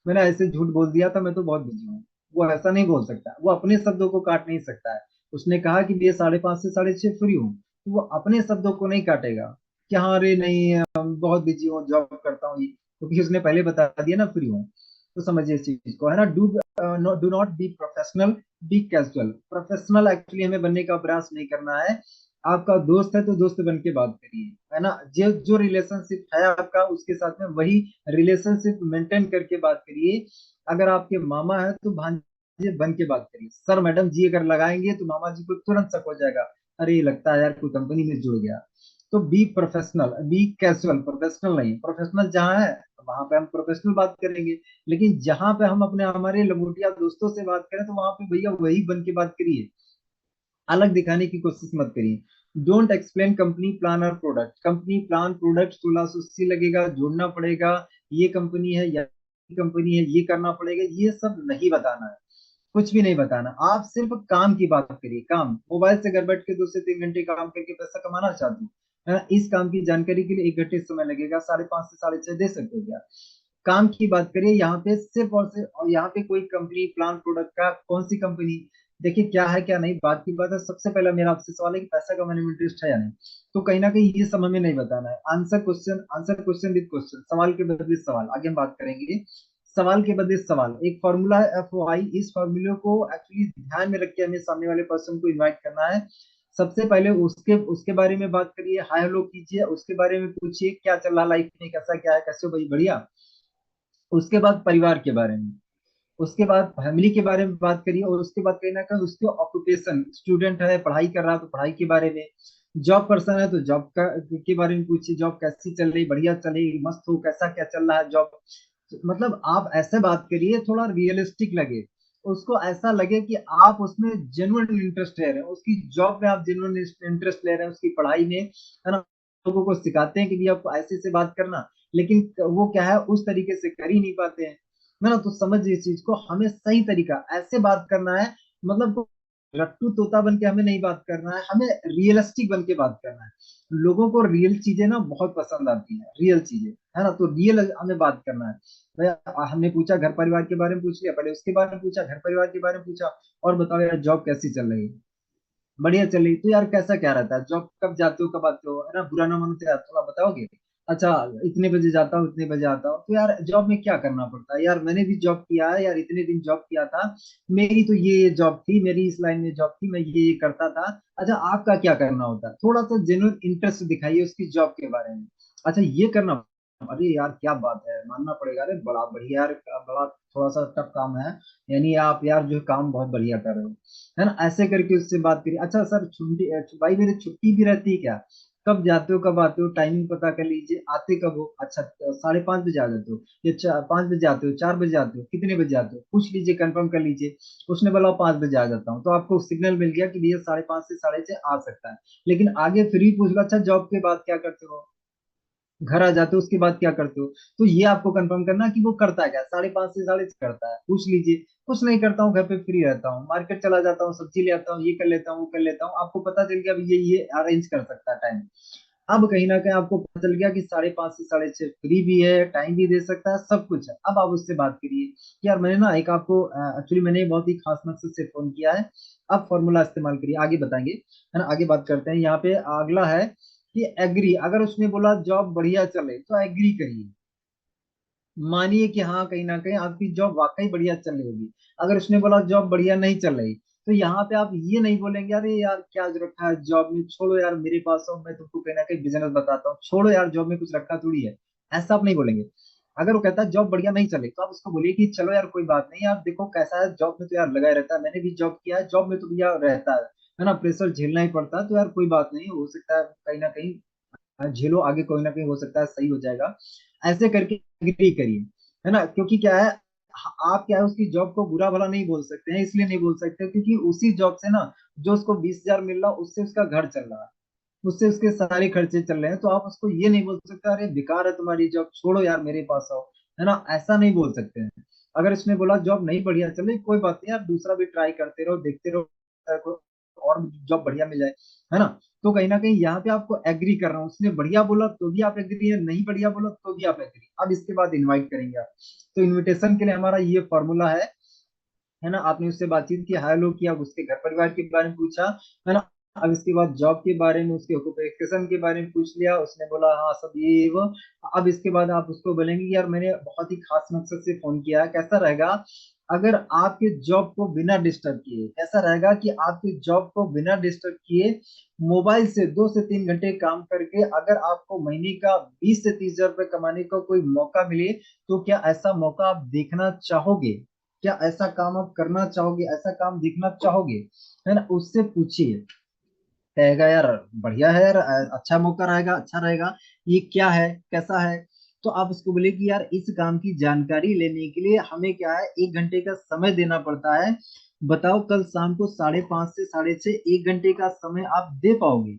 मैंने ऐसे झूठ बोल दिया था, मैं तो बहुत बिजी हूँ। वो ऐसा नहीं बोल सकता, वो अपने शब्दों को काट नहीं सकता है। उसने कहा कि भैया 5:30 से 6:30 फ्री हूँ, तो वो अपने शब्दों को नहीं काटेगा कि हाँ अरे नहीं बहुत बिजी हूँ, जॉब करता हूँ ये, क्योंकि उसने पहले बता दिया ना फ्री हूँ। तो समझिए इस चीज को, है ना। Do not be professional, be casual. Professional actually हमें बनने का प्रयास नहीं करना है। आपका दोस्त है तो दोस्त बन के बात करिए, है ना। जो जो रिलेशनशिप है आपका उसके साथ में वही रिलेशनशिप मेंटेन करके बात करिए। अगर आपके मामा है तो भांजे बन के बात करिए। सर मैडम जी अगर लगाएंगे तो मामा जी को तुरंत शक हो जाएगा, अरे लगता है यार कोई कंपनी में जुड़ गया। तो be professional, be casual, professional नहीं। प्रोफेशनल जहाँ है वहां पे हम प्रोफेशनल बात करेंगे, लेकिन जहां पे हम अपने हमारे लंगोटिया दोस्तों से बात करें तो वहां पे भैया वही बन के बात करिए, अलग दिखाने की कोशिश मत करिए। डोंट एक्सप्लेन कंपनी प्लान और प्रोडक्ट। कंपनी प्लान प्रोडक्ट 1680 लगेगा, जोड़ना पड़ेगा, ये कंपनी है या कंपनी है, ये करना पड़ेगा, ये सब नहीं बताना है। कुछ भी नहीं बताना, आप सिर्फ काम की बात करिए। काम, मोबाइल से घर बैठ के 2 से 3 घंटे काम करके पैसा कमाना चाहते हो, है ना? इस काम की जानकारी के लिए 1 घंटे समय लगेगा, 5:30 से 6:30 दे सकते हो क्या? काम की बात करिए यहाँ पे सिर्फ और सिर्फ। और यहाँ पे कोई कंपनी प्लान प्रोडक्ट का कौन सी कंपनी, देखिए क्या है क्या नहीं, बात की बात है। सबसे पहला मेरा आपसे सवाल है कि पैसा कमाने में इंटरेस्ट है या नहीं। तो कहीं ना कहीं ये सब हमें नहीं बताना है। आंसर क्वेश्चन विद क्वेश्चन, सवाल के बदले सवाल। आगे हम बात करेंगे सवाल के बदले सवाल। एक फॉर्मूला है FOI, इस फॉर्मूले को एक्चुअली ध्यान में रख के हमें सामने वाले पर्सन को इनवाइट करना है। सबसे पहले उसके उसके बारे में बात करिए, हाय हेलो कीजिए, उसके बारे में पूछिए क्या चल रहा लाइफ में, कैसा क्या है, कैसे हो भाई, बढ़िया। उसके बाद परिवार के बारे में, उसके बाद फैमिली के बारे में बात करिए, और उसके बाद कहीं ना कहीं उसके ऑक्यूपेशन, स्टूडेंट है पढ़ाई कर रहा है तो पढ़ाई के बारे में, जॉब पर्सन है तो जॉब का के बारे में पूछिए, जॉब कैसी चल रही, बढ़िया चल रही, मस्त हो, कैसा क्या चल रहा है जॉब। मतलब आप ऐसे बात करिए थोड़ा रियलिस्टिक लगे, उसको ऐसा लगे कि आप उसमें जेन्युइन इंटरेस्ट ले रहे हैं, उसकी जॉब में आप जेन्युइन इंटरेस्ट ले रहे हैं, उसकी पढ़ाई में, है ना। लोगों को सिखाते हैं कि भी आपको ऐसे से बात करना, लेकिन वो क्या है उस तरीके से कर ही नहीं पाते हैं, है ना। तो समझिए इस चीज को, हमें सही तरीका ऐसे बात करना है। मतलब रट्टू तोता बन के हमें नहीं बात करना है, हमें रियलिस्टिक बन के बात करना है। लोगों को रियल चीजें ना बहुत पसंद आती हैं, रियल चीजें, है ना। तो रियल हमें बात करना है। भैया हमने पूछा घर परिवार के बारे में, पूछ लिया, पहले उसके बारे में पूछा, घर परिवार के बारे में पूछा, और बताओ यार जॉब कैसी चल रही है। बढ़िया चल रही, तो यार कैसा क्या रहता है जॉब, कब जाते हो कब आते हो, है ना, बुरा ना मानो तो यार थोड़ा बताओगे। अच्छा, इतने बजे जाता हूँ इतने बजे आता हूँ। तो यार जॉब में क्या करना पड़ता है, यार मैंने भी जॉब किया है यार, इतने दिन जॉब किया था, मेरी तो ये जॉब थी, मेरी इस लाइन में जॉब थी, मैं ये करता था। अच्छा आपका क्या करना होता है, थोड़ा सा जेन्युइन इंटरेस्ट दिखाइए उसकी जॉब के बारे में। अच्छा ये करना, अरे यार क्या बात है, मानना पड़ेगा, अरे बड़ा बढ़िया यार, बड़ा थोड़ा सा टफ काम है, यानी आप यार जो काम बहुत बढ़िया कर रहे हो, है ना। ऐसे करके उससे बात करिए। अच्छा सर छुट्टी, भाई मेरी छुट्टी भी रहती है क्या, कब जाते हो कब आते हो, टाइमिंग पता कर लीजिए, आते कब हो। अच्छा 5:30 बजे आ जाते हो, या 5 बजे आते हो, 4 बजे आते हो, कितने बजे आते हो, पूछ लीजिए, कंफर्म कर लीजिए। उसने बोला 5 बजे आ जाता हूँ, तो आपको सिग्नल मिल गया कि भैया 5:30 से 6:30 आ सकता है। लेकिन आगे फिर भी पूछ लो, अच्छा जॉब के बाद क्या करते हो, घर आ जाते हो उसके बाद क्या करते हो। तो ये आपको कंफर्म करना कि वो करता है क्या, 5:30 से 6:30 करता है, पूछ लीजिए। कुछ नहीं करता हूँ, घर पे फ्री रहता हूँ, मार्केट चला जाता हूँ, सब्जी ले आता हूँ, ये कर लेता हूँ, वो कर लेता हूँ, आपको पता चल गया भी ये अरेंज कर सकता है टाइम। अब कहीं ना कहीं आपको पता चल गया कि 5:30 से 6:30 फ्री भी है, टाइम भी दे सकता है, सब कुछ है। अब आप उससे बात करिए कि यार मैंने ना एक आपको एक्चुअली मैंने बहुत ही खास मकसद से फोन किया है। अब फॉर्मूला इस्तेमाल करिए, आगे बताएंगे, है ना। आगे बात करते हैं, यहाँ पे अगला है कि एग्री। अगर उसने बोला जॉब बढ़िया चले तो एग्री करिए, मानिए कि हाँ कहीं ना कहीं आपकी जॉब वाकई बढ़िया चल रही होगी। अगर उसने बोला जॉब बढ़िया नहीं चल रही, तो यहाँ पे आप ये नहीं बोलेंगे अरे यार क्या रखा है जॉब में, छोड़ो यार मेरे पास हो, मैं तुमको कहीं ना कहीं बिजनेस बताता हूँ, छोड़ो यार जॉब में कुछ रखा थोड़ी है, ऐसा आप नहीं बोलेंगे। अगर वो कहता है जॉब बढ़िया नहीं चले, तो आप उसको बोलिए कि चलो यार कोई बात नहीं, यार देखो कैसा है जॉब में तो यार लगा ही रहता है, मैंने भी जॉब किया है, जॉब में तो भैया रहता है ना, प्रेशर झेलना ही पड़ता है, तो यार कोई बात नहीं, हो सकता है कहीं ना कहीं झेलो, आगे कोई ना कहीं हो सकता है सही हो जाएगा। ऐसे करके एग्री करिए, है ना। क्योंकि क्या है, आप क्या है उसकी जॉब को बुरा भला नहीं बोल सकते हैं, इसलिए नहीं बोल सकते क्योंकि उसी जॉब से ना जो उसको 20,000 मिल रहा उससे उसका घर चल रहा है, उससे उसके सारे खर्चे चल रहे हैं। तो आप उसको ये नहीं बोल सकते अरे बेकार है तुम्हारी जॉब, छोड़ो यार मेरे पास आओ, है ना, ऐसा नहीं बोल सकते हैं। अगर इसने बोला जॉब नहीं बढ़िया चले, कोई बात नहीं, आप दूसरा भी ट्राई करते रहो, देखते रहो, कोई और जॉब बढ़िया मिल जाए, है ना। तो कहीं ना कहीं यहाँ पे आपको एग्री कर रहा हूँ, उसने बढ़िया बोला तो भी आप एग्री है, नहीं बढ़िया बोला तो भी आप एग्री। अब इसके बाद इनवाइट करेंगे आप। तो इनविटेशन के लिए हमारा ये फॉर्मूला है ना। आपने उससे बातचीत की, हेलो किया, उसके घर परिवार के बारे में पूछा, है ना। अब इसके बाद जॉब के बारे में, उसके ऑक्यूपेशन के बारे में पूछ लिया, उसने बोला हाँ सब ये वो। अब इसके बाद आप उसको बोलेंगे कि यार मैंने बहुत ही खास मकसद से फोन किया है, कैसा रहेगा अगर आपके जॉब को बिना डिस्टर्ब किए, कैसा रहेगा कि आपके जॉब को बिना डिस्टर्ब किए मोबाइल से 2 से 3 घंटे काम करके अगर आपको महीने का 20 से 30 हजार रुपये कमाने का कोई मौका मिले, तो क्या ऐसा मौका आप देखना चाहोगे? क्या ऐसा काम आप करना चाहोगे? ऐसा काम देखना चाहोगे? है ना, उससे पूछिए। कहेगा यार बढ़िया है यार, अच्छा मौका रहेगा, अच्छा रहेगा, ये क्या है, कैसा है। तो आप उसको बोले कि यार इस काम की जानकारी लेने के लिए हमें क्या है, 1 घंटे का समय देना पड़ता है। बताओ कल शाम को 5:30 से 6:30, 1 घंटे का समय आप दे पाओगे?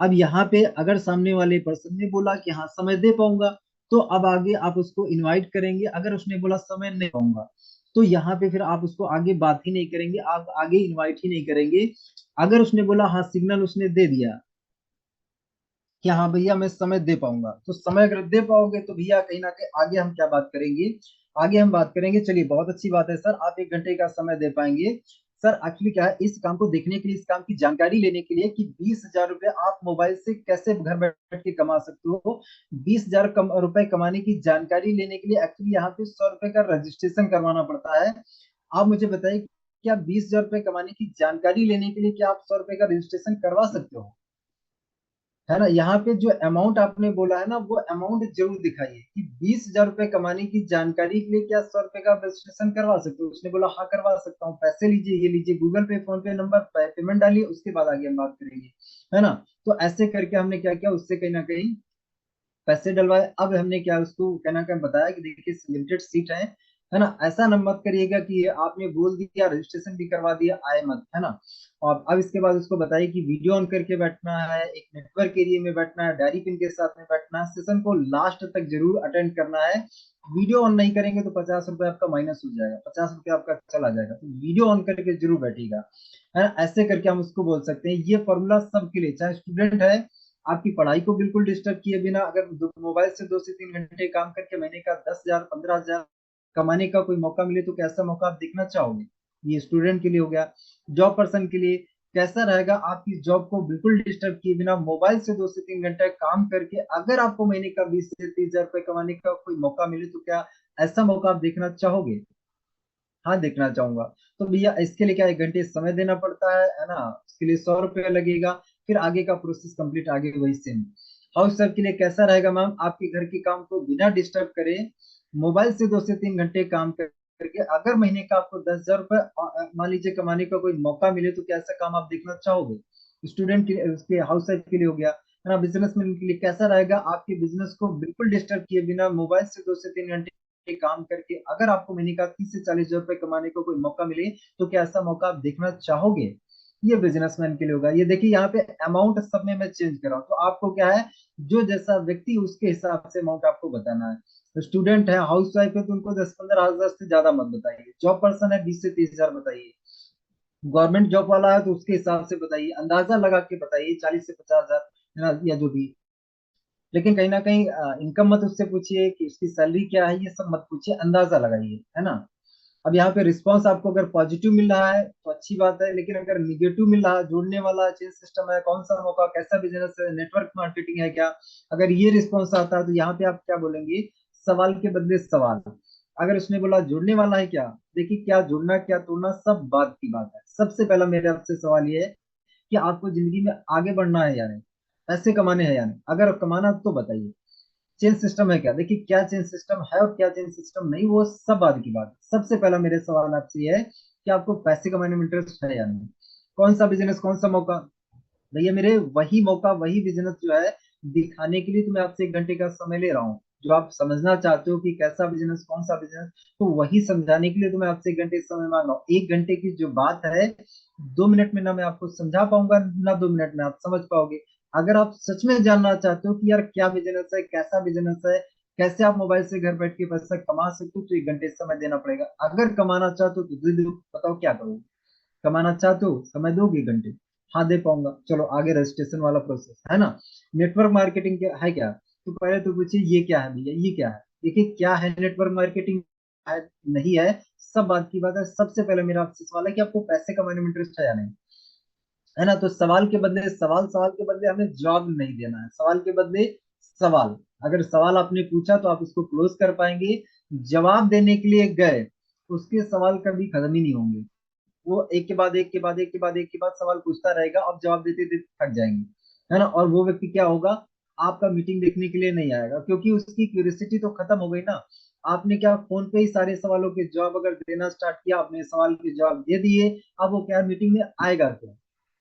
अब यहाँ पे अगर सामने वाले पर्सन ने बोला कि हाँ समय दे पाऊंगा, तो अब आगे आप उसको इनवाइट करेंगे। अगर उसने बोला समय नहीं पाऊंगा, तो यहाँ पे फिर आप उसको आगे बात ही नहीं करेंगे, आप आगे इनवाइट ही नहीं करेंगे। अगर उसने बोला हाँ, सिग्नल उसने दे दिया कि हाँ भैया मैं समय दे पाऊंगा, तो समय अगर दे पाओगे तो भैया कहीं ना कहीं आगे हम क्या बात करेंगे, आगे हम बात करेंगे। चलिए बहुत अच्छी बात है सर, आप 1 घंटे का समय दे पाएंगे। सर एक्चुअली क्या है, इस काम को देखने के लिए, इस काम की जानकारी लेने के लिए कि 20 हजार रुपये आप मोबाइल से कैसे घर बैठ के कमा सकते हो, 20 हजार रुपये कमाने की जानकारी लेने के लिए एक्चुअली यहाँ पे 100 रुपये का रजिस्ट्रेशन करवाना पड़ता है। आप मुझे बताइए, क्या 20 हजार रुपये कमाने की जानकारी लेने के लिए क्या आप 100 रुपये का रजिस्ट्रेशन करवा सकते हो? है ना। यहाँ पे जो अमाउंट आपने बोला है ना, वो अमाउंट जरूर दिखाइए कि 20 हजार रुपये कमाने की जानकारी के लिए क्या 100 रुपये का रजिस्ट्रेशन करवा सकते हो। उसने बोला हाँ करवा सकता हूँ, पैसे लीजिए, ये लीजिए गूगल पे फोन पे नंबर, पेमेंट डालिए, उसके बाद आगे हम बात करेंगे, है ना। तो ऐसे करके हमने क्या किया, उससे कहीं ना कहीं पैसे डलवाए। अब हमने क्या उसको कहना क्या बताया कि देखिए लिमिटेड सीट है ना। ऐसा न मत करिएगा कि आपने बोल दिया, रजिस्ट्रेशन भी करवा दिया, आए मत, है ना। और अब इसके बाद उसको बताइए कि वीडियो ऑन करके बैठना है, एक नेटवर्क एरिया में बैठना है, डायरी पिन के साथ में बैठना है, सेशन को लास्ट तक जरूर अटेंड करना है। वीडियो ऑन नहीं करेंगे तो 50 रुपये आपका माइनस हो जाएगा, 50 रुपये आपका चला जाएगा। तो वीडियो ऑन करके जरूर बैठिएगा, है ना। ऐसे करके हम उसको बोल सकते हैं। ये फॉर्मूला सबके लिए, चाहे स्टूडेंट है, आपकी पढ़ाई को बिल्कुल डिस्टर्ब किए बिना अगर मोबाइल से 2 से 3 घंटे काम करके महीने का 10 हजार 15 हजार कमाने का कोई मौका मिले, तो कैसा मौका आप देखना चाहोगे? ये स्टूडेंट के लिए हो गया। जॉब पर्सन के लिए कैसा रहेगा, आपकी जॉब को बिल्कुल डिस्टर्ब किए बिना मोबाइल से 2 से 3 घंटे काम करके अगर आपको महीने का 20 से 30 हजार रुपये कमाने का कोई मौका मिले, तो क्या ऐसा मौका आप देखना चाहोगे? हाँ देखना चाहूंगा। तो भैया इसके लिए क्या 1 घंटे समय देना पड़ता है ना। उसके लिए 100 रुपये लगेगा। फिर आगे का प्रोसेस कंप्लीट, आगे वही सेम। हाउस सर्व के लिए कैसा रहेगा मैम, आपके घर के काम को बिना डिस्टर्ब करे मोबाइल से 2 से 3 घंटे काम करके अगर महीने का आपको 10 हजार रुपये मान लीजिए कमाने का कोई मौका मिले, तो कैसा काम आप देखना चाहोगे? स्टूडेंट के उसके हाउस वाइफ के लिए हो गया, है ना। बिजनेसमैन के लिए कैसा रहेगा, आपके बिजनेस को बिल्कुल डिस्टर्ब किए बिना मोबाइल से 2 से 3 घंटे काम करके अगर आपको महीने का 30 से 40 हजार रुपये कमाने का कोई मौका मिले, तो क्या ऐसा मौका आप देखना चाहोगे? ये बिजनेसमैन के लिए होगा। ये देखिए यहाँ पे अमाउंट सब में मैं चेंज कर रहा हूँ, तो आपको क्या है, जो जैसा व्यक्ति उसके हिसाब से अमाउंट आपको बताना है। तो स्टूडेंट है, हाउस वाइफ है, तो उनको 10-15 हजार से ज्यादा मत बताइए। जॉब पर्सन है, 20 से 30 हजार बताइए। गवर्नमेंट जॉब वाला है तो उसके हिसाब से बताइए, अंदाजा लगा के बताइए 40 से 50 हजार, है ना, या जो भी। लेकिन कहीं ना कहीं इनकम मत उससे पूछिए कि उसकी सैलरी क्या है, ये सब मत पूछिए, अंदाजा लगाइए, है ना। अब यहाँ पे रिस्पांस आपको अगर पॉजिटिव मिल रहा है तो अच्छी बात है, लेकिन अगर निगेटिव मिल रहा है, जोड़ने वाला चेंज सिस्टम है, कौन सा मौका, कैसा बिजनेस है, नेटवर्क मार्केटिंग है क्या, अगर ये रिस्पॉन्स आता है तो यहाँ पे आप क्या बोलेंगे, सवाल के बदले सवाल। अगर उसने बोला जुड़ने वाला है क्या, देखिए क्या जुड़ना क्या तोड़ना सब बात की बात है। सबसे पहला मेरे आपसे सवाल ये है कि आपको जिंदगी में आगे बढ़ना है या नहीं, पैसे कमाने हैं या नहीं। अगर कमाना तो बताइए, चेंज सिस्टम है क्या, देखिए क्या चेंज सिस्टम है और क्या चेंज सिस्टम नहीं, वो सब बाद की बात है। सबसे पहला मेरे सवाल आपसे ये है कि आपको पैसे कमाने में इंटरेस्ट है या नहीं। कौन सा बिजनेस, कौन सा मौका, भैया मेरे वही मौका, वही बिजनेस जो है दिखाने के लिए तो मैं आपसे 1 घंटे का समय ले रहा हूँ। जो आप समझना चाहते हो कि कैसा बिजनेस, कौन सा बिजनेस, तो वही समझाने के लिए तो मैं आपसे 1 घंटे समय मांग रहा हूँ। 1 घंटे की जो बात है, 2 मिनट में ना मैं आपको समझा पाऊंगा, ना 2 मिनट में आप समझ पाओगे। अगर आप सच में जानना चाहते हो कि यार क्या बिजनेस है, कैसा बिजनेस है, कैसे आप मोबाइल से घर बैठ के पैसा कमा सकते हो, तो 1 घंटे समय देना पड़ेगा। अगर कमाना चाहते हो तो दे दो, बताओ क्या करोगे? कमाना चाहते हो, समय दोगे घंटे? हाँ दे पाऊंगा, चलो आगे रजिस्ट्रेशन वाला प्रोसेस है ना। नेटवर्क मार्केटिंग क्या है क्या? तो पहले तो पूछिए ये क्या है भैया, ये क्या है? देखिए क्या है नेटवर्क मार्केटिंग, है नहीं है, सब बात की बात है। सबसे पहले मेरा आपसे सवाल है कि आपको पैसे कमाने में इंटरेस्ट है या नहीं, है ना? तो सवाल के बदले सवाल, सवाल के बदले हमें जवाब नहीं देना है, सवाल के बदले सवाल। अगर सवाल आपने पूछा तो आप उसको क्लोज कर पाएंगे। जवाब देने के लिए गए, उसके सवाल कभी खत्म ही नहीं होंगे। वो एक के बाद एक के बाद एक के बाद एक के बाद सवाल पूछता रहेगा, आप जवाब देते देते थक जाएंगे, है ना? और वो व्यक्ति क्या होगा, आपका मीटिंग देखने के लिए नहीं आएगा, क्योंकि उसकी क्यूरियोसिटी तो खत्म हो गई ना। आपने क्या फोन पे ही सारे सवालों के जवाब अगर देना स्टार्ट किया, आपने सवाल के जवाब दे दिए, अब वो क्या मीटिंग में आएगा क्या?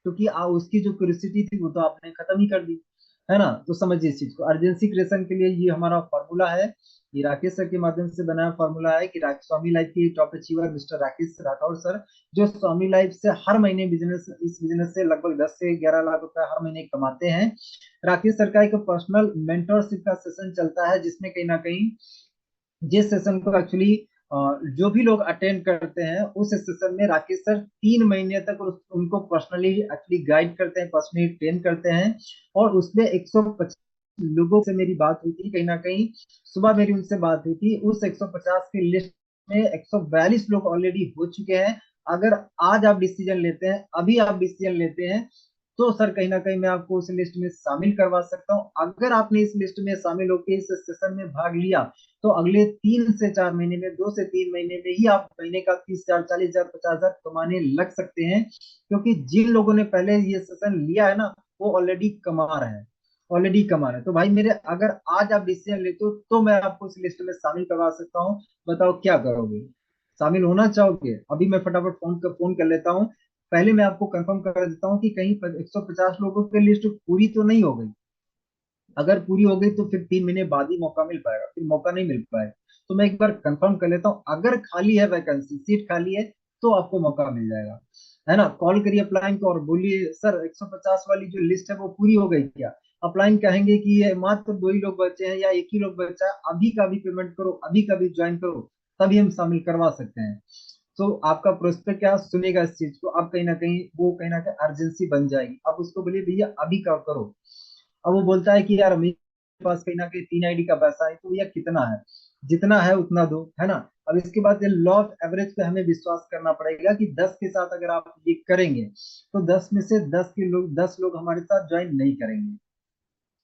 क्योंकि उसकी जो क्यूरियोसिटी थी वो तो आपने खत्म ही कर दी, है ना? तो समझिए इस चीज को। अर्जेंसी क्रिएशन के लिए ये हमारा फॉर्मूला है, ये राकेश सर के माध्यम से बनाया फॉर्मूला है कि स्वामी लाइफ के top achiever mister Rakesh Rathore sir, जो स्वामी लाइफ से हर महीने बिजनेस, इस बिजनेस से लगभग 10 से 11 लाख रुपए हर महीने कमाते हैं। राकेश सर का एक पर्सनल मेंटरशिप का सेशन चलता है, जिसमें कहीं ना कहीं जिस सेशन को एक्चुअली जो भी लोग अटेंड करते हैं, उस सेशन में राकेश सर 3 महीने तक उनको पर्सनली एक्चुअली गाइड करते हैं, पर्सनली ट्रेन करते हैं। और उसमें 150 लोगों से मेरी बात हुई थी, कहीं ना कहीं सुबह मेरी उनसे बात हुई थी। उस 150 की लिस्ट में 142 लोग ऑलरेडी हो चुके हैं। अगर आज आप डिसीजन लेते हैं, अभी आप डिसीजन लेते हैं, तो सर कहीं ना कहीं मैं आपको उस लिस्ट में शामिल करवा सकता हूँ। अगर आपने इस लिस्ट में शामिल होकर इस सेशन में भाग लिया, तो अगले 3 से 4 महीने में, 2 से 3 महीने में ही आप महीने का 30,000, 40,000, 50,000 कमाने लग सकते हैं। क्योंकि जिन लोगों ने पहले ये सेशन लिया है ना, वो ऑलरेडी कमा रहे हैं, ऑलरेडी कमा रहे हैं। तो भाई मेरे, अगर आज आप डिसीजन लेते हो तो मैं आपको इस लिस्ट में शामिल करवा सकता हूँ। बताओ क्या करोगे? शामिल होना चाहोगे? अभी मैं फटाफट फोन कर लेता हूँ। पहले मैं आपको कंफर्म कर देता हूँ कि कहीं 150 लोगों की लिस्ट पूरी तो नहीं हो गई। अगर पूरी हो गई तो फिर 3 महीने बाद ही मौका मिल पाएगा, फिर मौका नहीं मिल पाएगा। तो मैं एक बार कंफर्म कर लेता हूँ, अगर खाली है वैकेंसी, सीट खाली है, तो आपको मौका मिल जाएगा, है ना? कॉल करिए अपलाइन को और बोलिए सर 150 वाली जो लिस्ट है वो पूरी हो गई क्या? अपलाइन कहेंगे कि ये मात्र 2 ही लोग बचे हैं या एक ही लोग बचा है, अभी का भी पेमेंट करो, अभी का भी ज्वाइन करो, तभी हम शामिल करवा सकते हैं। तो आपका प्रोस्पेक्ट क्या सुनेगा इस चीज को, अब कहीं ना कहीं वो कहीं ना कहीं अर्जेंसी बन जाएगी। अब उसको बोलिए भैया अभी का करो। अब वो बोलता है कि यार मेरे पास कहीं ना कहीं 3 आईडी का पैसा है, तो भैया कितना है? जितना है उतना दो, है ना? अब इसके बाद लॉ ऑफ एवरेज पे हमें विश्वास करना पड़ेगा कि 10 के साथ अगर आप ये करेंगे, तो 10 में से 10 लोग हमारे साथ ज्वाइन नहीं करेंगे।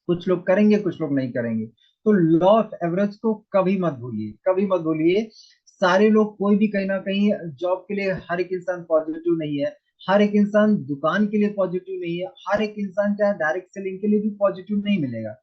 कुछ लोग करेंगे, कुछ लोग नहीं करेंगे। तो लॉ ऑफ एवरेज को कभी मत भूलिए, कभी मत भूलिए। सारे लोग, कोई भी कहीं ना कहीं जॉब के लिए, हर एक इंसान पॉजिटिव नहीं है। हर एक इंसान दुकान के लिए पॉजिटिव नहीं है। हर एक इंसान चाहे डायरेक्ट सेलिंग के लिए भी पॉजिटिव नहीं मिलेगा।